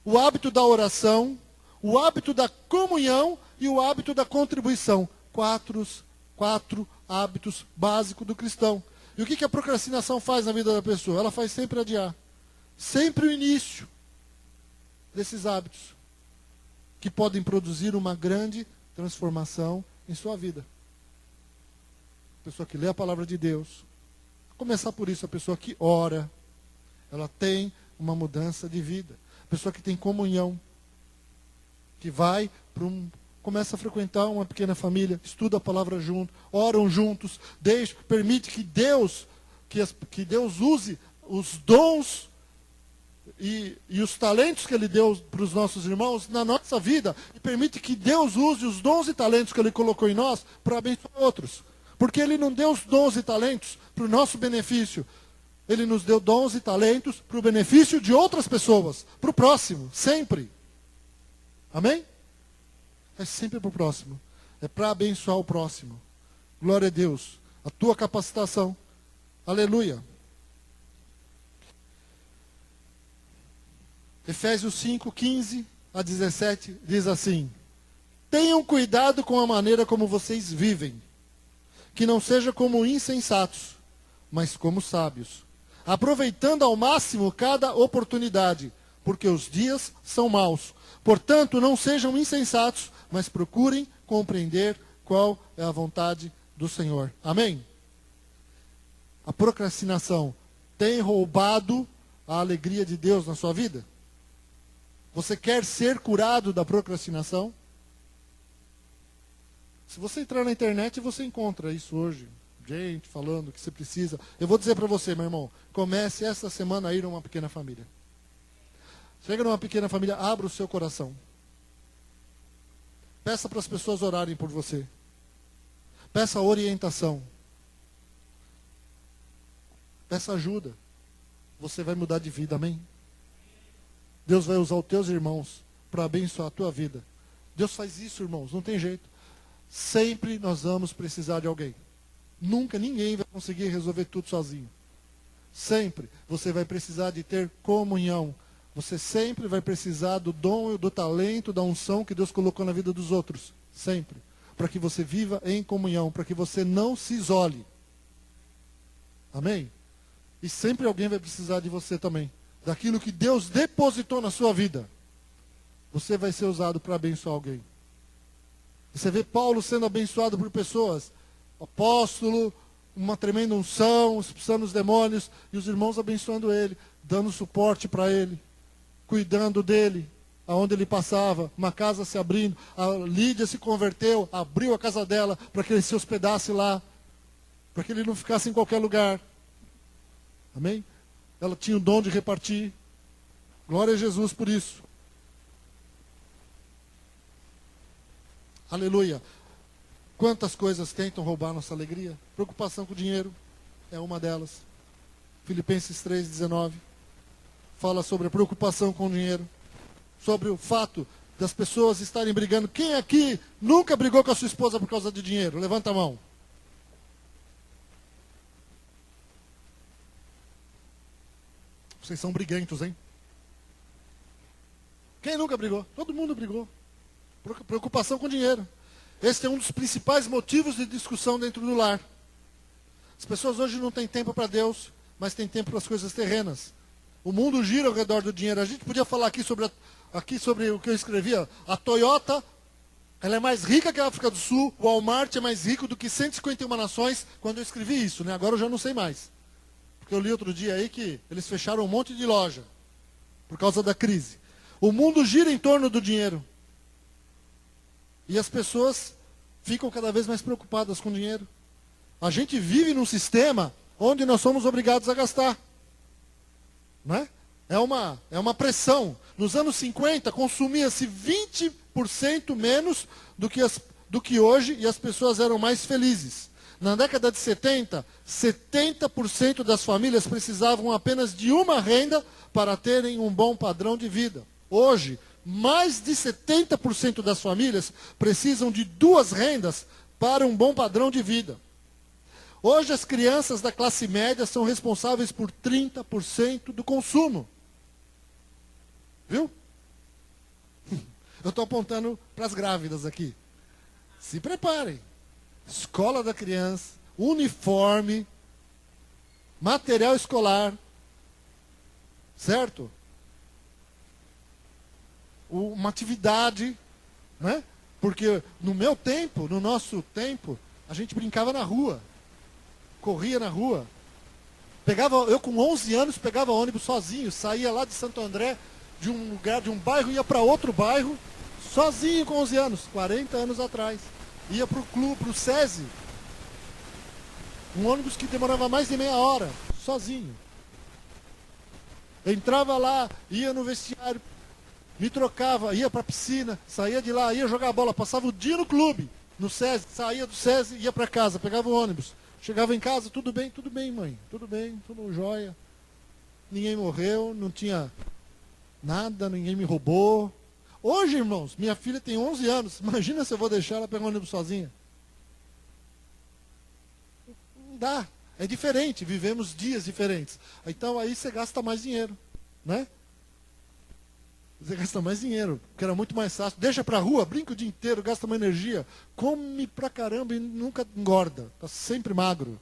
o hábito da oração, o hábito da comunhão e o hábito da contribuição. 4 hábitos básicos do cristão. E o que a procrastinação faz na vida da pessoa? Ela faz sempre adiar. Sempre o início desses hábitos, que podem produzir uma grande transformação em sua vida. A pessoa que lê a palavra de Deus, a começar por isso, a pessoa que ora, ela tem uma mudança de vida. A pessoa que tem comunhão, que vai começa a frequentar uma pequena família, estuda a palavra junto, oram juntos, permite que Deus use os dons e os talentos que Ele deu para os nossos irmãos na nossa vida, e permite que Deus use os dons e talentos que Ele colocou em nós para abençoar outros. Porque Ele não deu os dons e talentos para o nosso benefício. Ele nos deu dons e talentos para o benefício de outras pessoas, para o próximo, sempre. Amém? É sempre para o próximo. É para abençoar o próximo. Glória a Deus. A tua capacitação. Aleluia. Efésios 5, 15 a 17 diz assim: tenham cuidado com a maneira como vocês vivem, que não seja como insensatos, mas como sábios, aproveitando ao máximo cada oportunidade, porque os dias são maus. Portanto, não sejam insensatos, mas procurem compreender qual é a vontade do Senhor. Amém? A procrastinação tem roubado a alegria de Deus na sua vida? Você quer ser curado da procrastinação? Se você entrar na internet, você encontra isso hoje. Gente falando que você precisa. Eu vou dizer para você, meu irmão, comece essa semana a ir a uma pequena família. Chega numa pequena família, abra o seu coração. Peça para as pessoas orarem por você. Peça orientação. Peça ajuda. Você vai mudar de vida, amém? Deus vai usar os teus irmãos para abençoar a tua vida. Deus faz isso, irmãos, não tem jeito. Sempre nós vamos precisar de alguém. Nunca ninguém vai conseguir resolver tudo sozinho. Sempre você vai precisar de ter comunhão. Você sempre vai precisar do dom e do talento, da unção que Deus colocou na vida dos outros. Sempre. Para que você viva em comunhão, para que você não se isole. Amém? E sempre alguém vai precisar de você também. Daquilo que Deus depositou na sua vida. Você vai ser usado para abençoar alguém. Você vê Paulo sendo abençoado por pessoas. Apóstolo, uma tremenda unção, expulsando os demônios, e os irmãos abençoando ele, dando suporte para ele, cuidando dele, aonde ele passava, uma casa se abrindo. A Lídia se converteu, abriu a casa dela para que ele se hospedasse lá, para que ele não ficasse em qualquer lugar. Amém? Ela tinha o dom de repartir. Glória a Jesus por isso. Aleluia. Quantas coisas tentam roubar nossa alegria? Preocupação com o dinheiro é uma delas. Filipenses 3,19 fala sobre a preocupação com o dinheiro. Sobre o fato das pessoas estarem brigando. Quem aqui nunca brigou com a sua esposa por causa de dinheiro? Levanta a mão. Vocês são briguentos, hein? Quem nunca brigou? Todo mundo brigou. Preocupação com dinheiro. Esse é um dos principais motivos de discussão dentro do lar. As pessoas hoje não têm tempo para Deus, mas têm tempo para as coisas terrenas. O mundo gira ao redor do dinheiro. A gente podia falar aqui sobre o que eu escrevia. A Toyota, ela é mais rica que a África do Sul. O Walmart é mais rico do que 151 nações quando eu escrevi isso, né? Agora eu já não sei mais. Porque eu li outro dia aí que eles fecharam um monte de loja por causa da crise. O mundo gira em torno do dinheiro. E as pessoas ficam cada vez mais preocupadas com o dinheiro. A gente vive num sistema onde nós somos obrigados a gastar. Não é? É uma pressão. Nos anos 50, consumia-se 20% menos do que hoje e as pessoas eram mais felizes. Na década de 70, 70% das famílias precisavam apenas de uma renda para terem um bom padrão de vida. Hoje, mais de 70% das famílias precisam de 2 rendas para um bom padrão de vida. Hoje, as crianças da classe média são responsáveis por 30% do consumo. Viu? Eu estou apontando para as grávidas aqui. Se preparem. Escola da criança, uniforme, material escolar, certo? Uma atividade, né? Porque no meu tempo, no nosso tempo, a gente brincava na rua, corria na rua. Eu com 11 anos pegava ônibus sozinho, saía lá de Santo André, de um lugar, de um bairro, ia para outro bairro, sozinho com 11 anos, 40 anos atrás. Ia para o clube, para o SESI. Um ônibus que demorava mais de meia hora, sozinho. Entrava lá, ia no vestiário, me trocava, ia para a piscina, saía de lá, ia jogar bola, passava o dia no clube, no SESI, saía do SESI, ia para casa, pegava o ônibus. Chegava em casa, tudo bem, mãe, tudo bem, tudo jóia. Ninguém morreu, não tinha nada, ninguém me roubou. Hoje, irmãos, minha filha tem 11 anos. Imagina se eu vou deixar ela pegar um ônibus sozinha. Não dá. É diferente. Vivemos dias diferentes. Então aí você gasta mais dinheiro. Né? Você gasta mais dinheiro. Porque era muito mais fácil. Deixa pra rua, brinca o dia inteiro, gasta uma energia. Come pra caramba e nunca engorda. Tá sempre magro.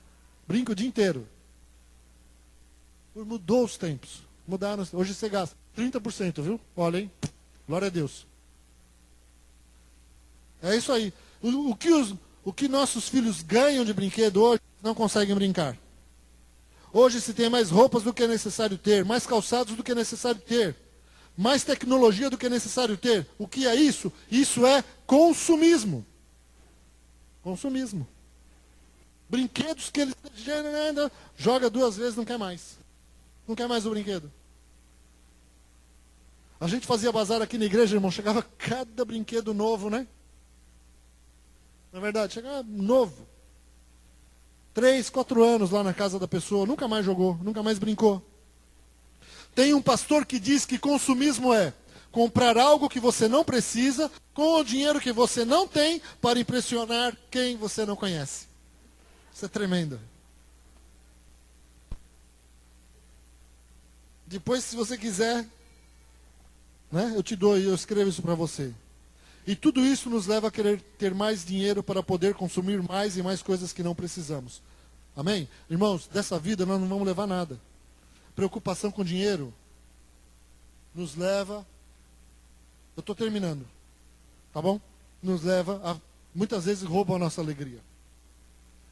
Brinca o dia inteiro. Mudou os tempos. Mudaram. Hoje você gasta 30%, viu? Olha, hein? Glória a Deus. É isso aí. O que nossos filhos ganham de brinquedo hoje, não conseguem brincar. Hoje se tem mais roupas do que é necessário ter, mais calçados do que é necessário ter, mais tecnologia do que é necessário ter. O que é isso? Isso é consumismo. Consumismo. Brinquedos que ele joga 2 vezes, não quer mais. Não quer mais o brinquedo. A gente fazia bazar aqui na igreja, irmão, chegava cada brinquedo novo, né? Na verdade, chegava novo. 3, 4 anos lá na casa da pessoa, nunca mais jogou, nunca mais brincou. Tem um pastor que diz que consumismo é comprar algo que você não precisa, com o dinheiro que você não tem, para impressionar quem você não conhece. Isso é tremendo. Depois, se você quiser, né, eu te dou e eu escrevo isso para você. E tudo isso nos leva a querer ter mais dinheiro para poder consumir mais e mais coisas que não precisamos. Amém? Irmãos, dessa vida nós não vamos levar nada. Preocupação com dinheiro nos leva... Eu estou terminando. Tá bom? Nos leva a... Muitas vezes roubam a nossa alegria.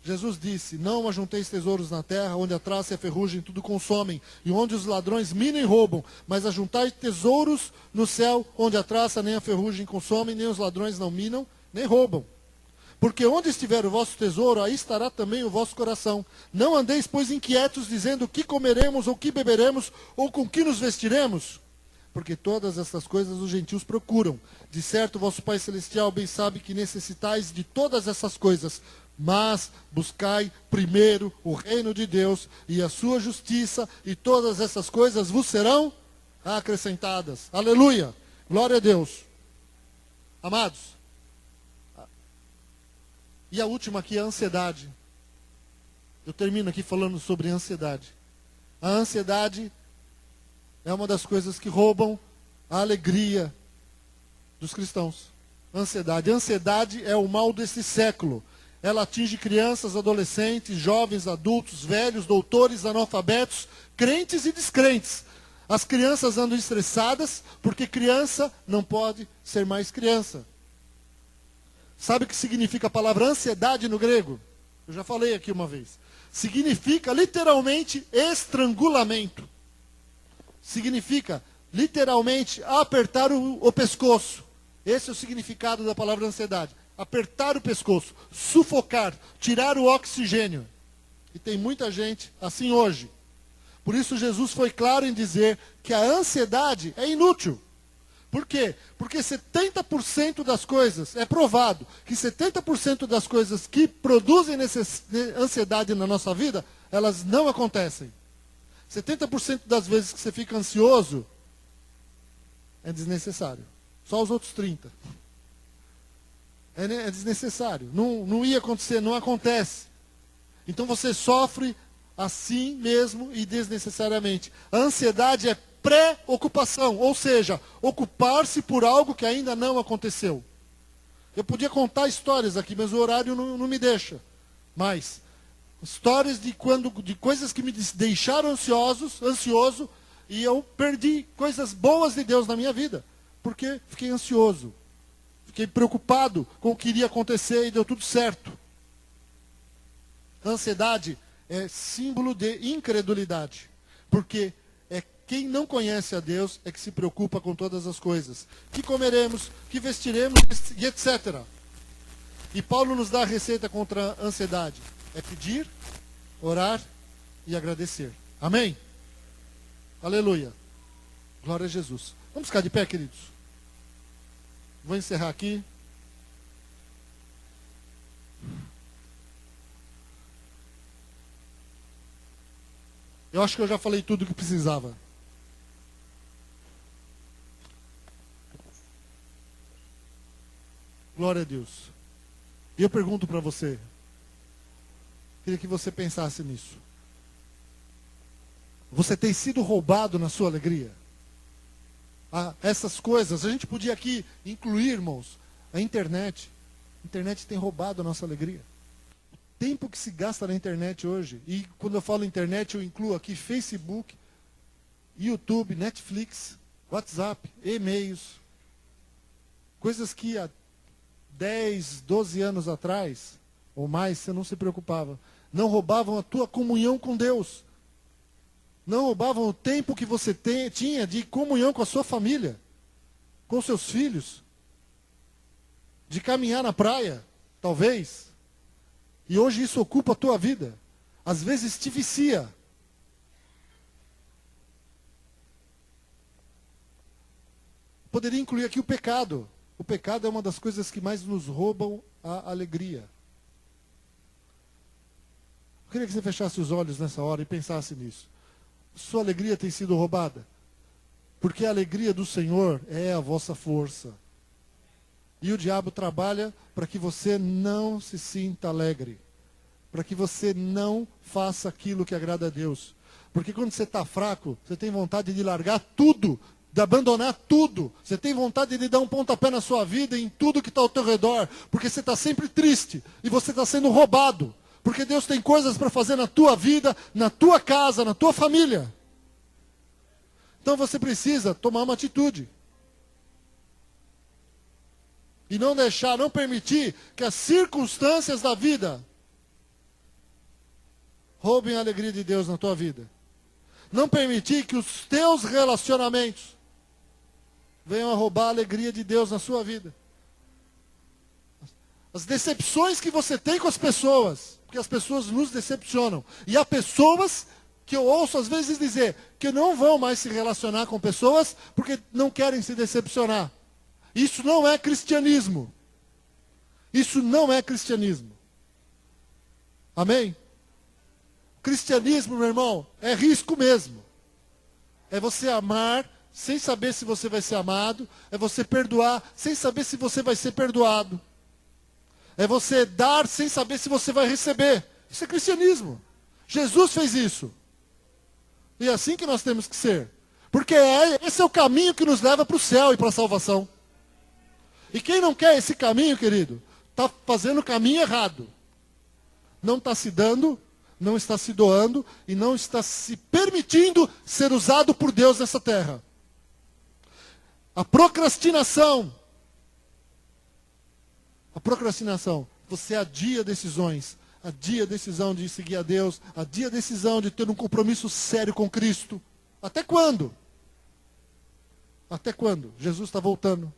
Jesus disse, não ajunteis tesouros na terra, onde a traça e a ferrugem tudo consomem, e onde os ladrões minam e roubam, mas ajuntai tesouros no céu, onde a traça nem a ferrugem consomem, nem os ladrões não minam, nem roubam. Porque onde estiver o vosso tesouro, aí estará também o vosso coração. Não andeis, pois, inquietos, dizendo o que comeremos, ou que beberemos, ou com que nos vestiremos. Porque todas essas coisas os gentios procuram. De certo, vosso Pai Celestial bem sabe que necessitais de todas essas coisas. Mas buscai primeiro o reino de Deus e a sua justiça, e todas essas coisas vos serão acrescentadas. Aleluia! Glória a Deus. Amados, e a última aqui é a ansiedade. Eu termino aqui falando sobre ansiedade. A ansiedade é uma das coisas que roubam a alegria dos cristãos. Ansiedade. A ansiedade é o mal desse século. Ela atinge crianças, adolescentes, jovens, adultos, velhos, doutores, analfabetos, crentes e descrentes. As crianças andam estressadas porque criança não pode ser mais criança. Sabe o que significa a palavra ansiedade no grego? Eu já falei aqui uma vez. Significa literalmente estrangulamento. Significa literalmente apertar o pescoço. Esse é o significado da palavra ansiedade. Apertar o pescoço, sufocar, tirar o oxigênio. E tem muita gente assim hoje. Por isso Jesus foi claro em dizer que a ansiedade é inútil. Por quê? Porque 70% das coisas, é provado que 70% das coisas que produzem ansiedade na nossa vida, elas não acontecem. 70% das vezes que você fica ansioso, é desnecessário. Só os outros 30%. É desnecessário. Não ia acontecer, não acontece. Então você sofre assim mesmo e desnecessariamente. A ansiedade é preocupação, ou seja, ocupar-se por algo que ainda não aconteceu. Eu podia contar histórias aqui, mas o horário não me deixa. Mas histórias de coisas que me deixaram ansioso, e eu perdi coisas boas de Deus na minha vida, porque fiquei ansioso. Fiquei preocupado com o que iria acontecer e deu tudo certo. A ansiedade é símbolo de incredulidade, porque quem não conhece a Deus é que se preocupa com todas as coisas. Que comeremos, que vestiremos e etc. E Paulo nos dá a receita contra a ansiedade. É pedir, orar e agradecer. Amém? Aleluia. Glória a Jesus. Vamos ficar de pé, queridos? Vou encerrar aqui. Eu acho que eu já falei tudo o que precisava. Glória a Deus. E eu pergunto para você, queria que você pensasse nisso. Você tem sido roubado na sua alegria? Essas coisas, a gente podia aqui incluir, irmãos, a internet. A internet tem roubado a nossa alegria. O tempo que se gasta na internet hoje, e quando eu falo internet, eu incluo aqui Facebook, YouTube, Netflix, WhatsApp, e-mails. Coisas que há 10, 12 anos atrás, ou mais, você não se preocupava. Não roubavam a tua comunhão com Deus. Não roubavam o tempo que você tinha de comunhão com a sua família, com seus filhos, de caminhar na praia, talvez. E hoje isso ocupa a tua vida. Às vezes te vicia. Poderia incluir aqui o pecado. O pecado é uma das coisas que mais nos roubam a alegria. Eu queria que você fechasse os olhos nessa hora e pensasse nisso. Sua alegria tem sido roubada? Porque a alegria do Senhor é a vossa força. E o diabo trabalha para que você não se sinta alegre. Para que você não faça aquilo que agrada a Deus. Porque quando você está fraco, você tem vontade de largar tudo, de abandonar tudo. Você tem vontade de dar um pontapé na sua vida, em tudo que está ao teu redor. Porque você está sempre triste e você está sendo roubado. Porque Deus tem coisas para fazer na tua vida, na tua casa, na tua família. Então você precisa tomar uma atitude. E não deixar, não permitir que as circunstâncias da vida roubem a alegria de Deus na tua vida. Não permitir que os teus relacionamentos venham a roubar a alegria de Deus na sua vida. As decepções que você tem com as pessoas, porque as pessoas nos decepcionam. E há pessoas que eu ouço às vezes dizer que não vão mais se relacionar com pessoas porque não querem se decepcionar. Isso não é cristianismo. Isso não é cristianismo. Amém? Cristianismo, meu irmão, é risco mesmo. É você amar sem saber se você vai ser amado. É você perdoar sem saber se você vai ser perdoado. É você dar sem saber se você vai receber. Isso é cristianismo. Jesus fez isso. E é assim que nós temos que ser. Porque esse é o caminho que nos leva para o céu e para a salvação. E quem não quer esse caminho, querido, está fazendo o caminho errado. Não está se dando, não está se doando e não está se permitindo ser usado por Deus nessa terra. A procrastinação. Você adia decisões, adia a decisão de seguir a Deus, adia a decisão de ter um compromisso sério com Cristo. Até quando? Até quando? Jesus está voltando.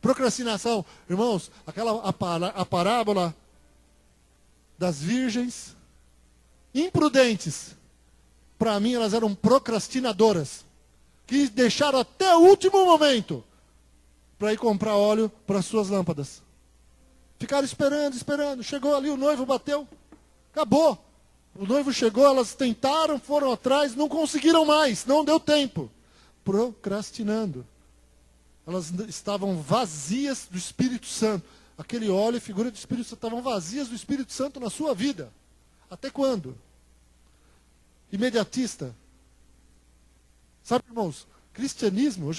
Procrastinação, irmãos, a parábola das virgens imprudentes. Para mim, elas eram procrastinadoras. que deixaram até o último momento para ir comprar óleo para as suas lâmpadas. Ficaram esperando. Chegou ali, o noivo bateu. Acabou. O noivo chegou, elas tentaram, foram atrás, não conseguiram mais, não deu tempo. Procrastinando. Elas estavam vazias do Espírito Santo. Aquele óleo e figura do Espírito Santo estavam vazias do Espírito Santo na sua vida. Até quando? Imediatista. Sabe, irmãos, cristianismo,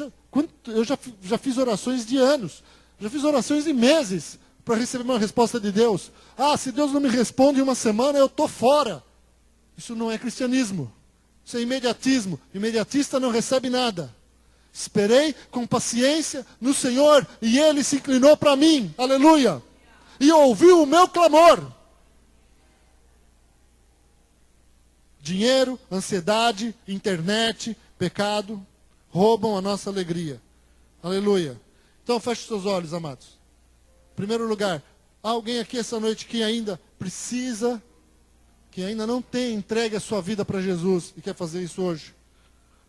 eu já fiz orações de anos, já fiz orações de meses para receber uma resposta de Deus. Se Deus não me responde em uma semana, eu estou fora. Isso não é cristianismo. Isso é imediatismo. Imediatista não recebe nada. Esperei com paciência no Senhor e Ele se inclinou para mim. Aleluia. E ouviu o meu clamor. Dinheiro, ansiedade, internet, pecado, roubam a nossa alegria. Aleluia. Então feche os seus olhos, amados. Em primeiro lugar, há alguém aqui essa noite que ainda precisa, que ainda não tem entregue a sua vida para Jesus e quer fazer isso hoje?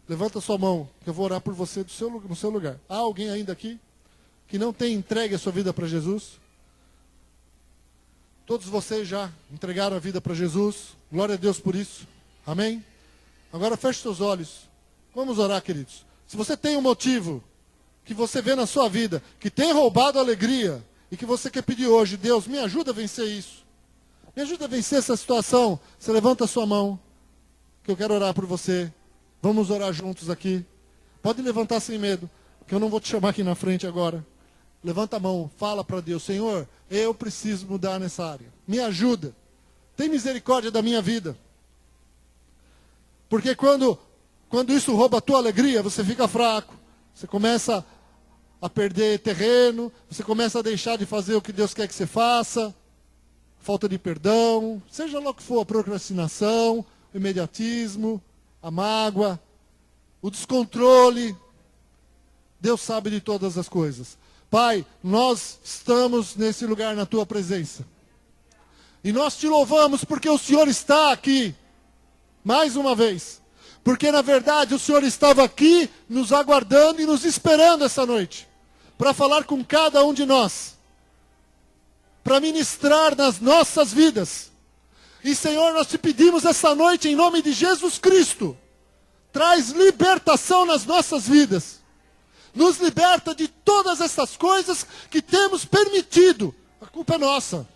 Levanta a sua mão, que eu vou orar por você no seu lugar. Há alguém ainda aqui que não tem entregue a sua vida para Jesus? Todos vocês já entregaram a vida para Jesus. Glória a Deus por isso. Amém? Agora feche seus olhos. Vamos orar, queridos. Se você tem um motivo que você vê na sua vida, que tem roubado a alegria, e que você quer pedir hoje, Deus, me ajuda a vencer isso. Me ajuda a vencer essa situação. Você levanta a sua mão, que eu quero orar por você. Vamos orar juntos aqui. Pode levantar sem medo, que eu não vou te chamar aqui na frente agora. Levanta a mão, fala para Deus, Senhor, eu preciso mudar nessa área. Me ajuda. Tem misericórdia da minha vida. Porque quando isso rouba a tua alegria, você fica fraco. Você começa a perder terreno, você começa a deixar de fazer o que Deus quer que você faça. Falta de perdão, seja lá o que for, a procrastinação, o imediatismo, a mágoa, o descontrole. Deus sabe de todas as coisas. Pai, nós estamos nesse lugar na tua presença. E nós te louvamos porque o Senhor está aqui. Mais uma vez. Porque na verdade o Senhor estava aqui nos aguardando e nos esperando essa noite. Para falar com cada um de nós. Para ministrar nas nossas vidas. E Senhor, nós te pedimos essa noite em nome de Jesus Cristo. Traz libertação nas nossas vidas. Nos liberta de todas essas coisas que temos permitido. A culpa é nossa.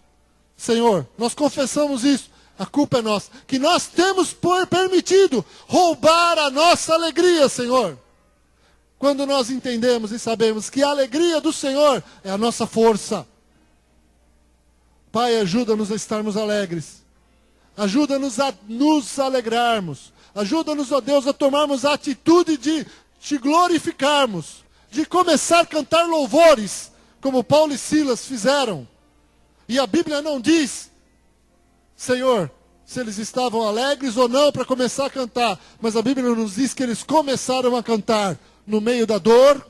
Senhor, nós confessamos isso. A culpa é nossa. Que nós temos permitido roubar a nossa alegria, Senhor. Quando nós entendemos e sabemos que a alegria do Senhor é a nossa força. Pai, ajuda-nos a estarmos alegres. Ajuda-nos a nos alegrarmos. Ajuda-nos, ó Deus, a tomarmos a atitude de te glorificarmos. De começar a cantar louvores, como Paulo e Silas fizeram. E a Bíblia não diz, Senhor, se eles estavam alegres ou não para começar a cantar. Mas a Bíblia nos diz que eles começaram a cantar no meio da dor,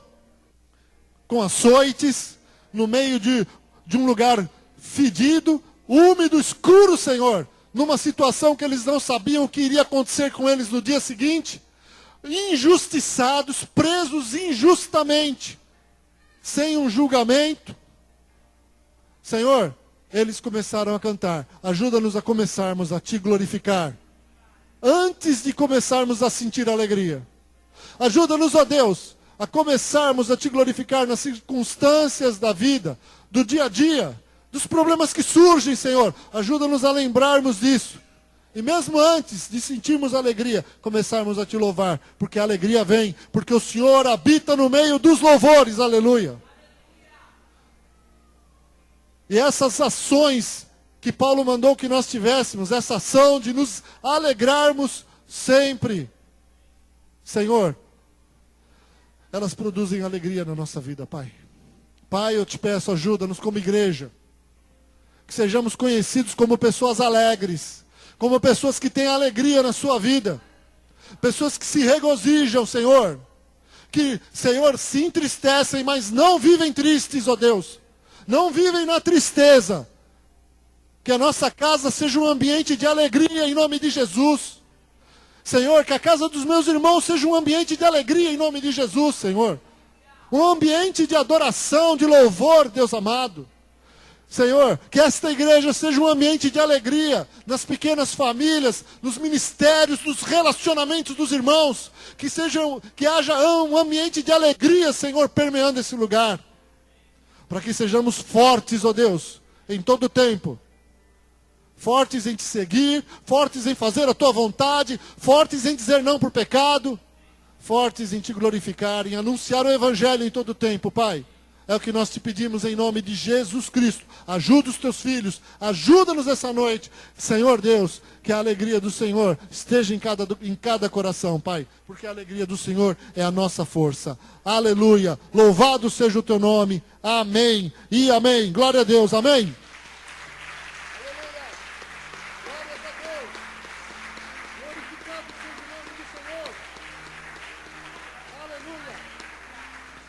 com açoites, no meio de um lugar fedido, úmido, escuro, Senhor. Numa situação que eles não sabiam o que iria acontecer com eles no dia seguinte. Injustiçados, presos injustamente, sem um julgamento. Senhor, eles começaram a cantar. Ajuda-nos a começarmos a te glorificar. Antes de começarmos a sentir alegria. Ajuda-nos, ó Deus, a começarmos a te glorificar nas circunstâncias da vida, do dia a dia, dos problemas que surgem, Senhor. Ajuda-nos a lembrarmos disso. E mesmo antes de sentirmos alegria, começarmos a te louvar. Porque a alegria vem, porque o Senhor habita no meio dos louvores, aleluia. E essas ações que Paulo mandou que nós tivéssemos, essa ação de nos alegrarmos sempre, Senhor, elas produzem alegria na nossa vida, Pai. Pai, eu te peço, ajuda-nos como igreja. Que sejamos conhecidos como pessoas alegres. Como pessoas que têm alegria na sua vida. Pessoas que se regozijam, Senhor. Que, Senhor, se entristecem, mas não vivem tristes, ó Deus. Não vivem na tristeza. Que a nossa casa seja um ambiente de alegria em nome de Jesus. Senhor, que a casa dos meus irmãos seja um ambiente de alegria em nome de Jesus, Senhor. Um ambiente de adoração, de louvor, Deus amado. Senhor, que esta igreja seja um ambiente de alegria nas pequenas famílias, nos ministérios, nos relacionamentos dos irmãos. Que haja um ambiente de alegria, Senhor, permeando esse lugar. Para que sejamos fortes, ó Deus, em todo o tempo. Fortes em te seguir, fortes em fazer a tua vontade, fortes em dizer não por pecado, fortes em te glorificar, em anunciar o evangelho em todo o tempo, Pai. É o que nós te pedimos em nome de Jesus Cristo. Ajuda os teus filhos, ajuda-nos essa noite. Senhor Deus, que a alegria do Senhor esteja em cada coração, Pai. Porque a alegria do Senhor é a nossa força. Aleluia. Louvado seja o teu nome. Amém e amém. Glória a Deus. Amém.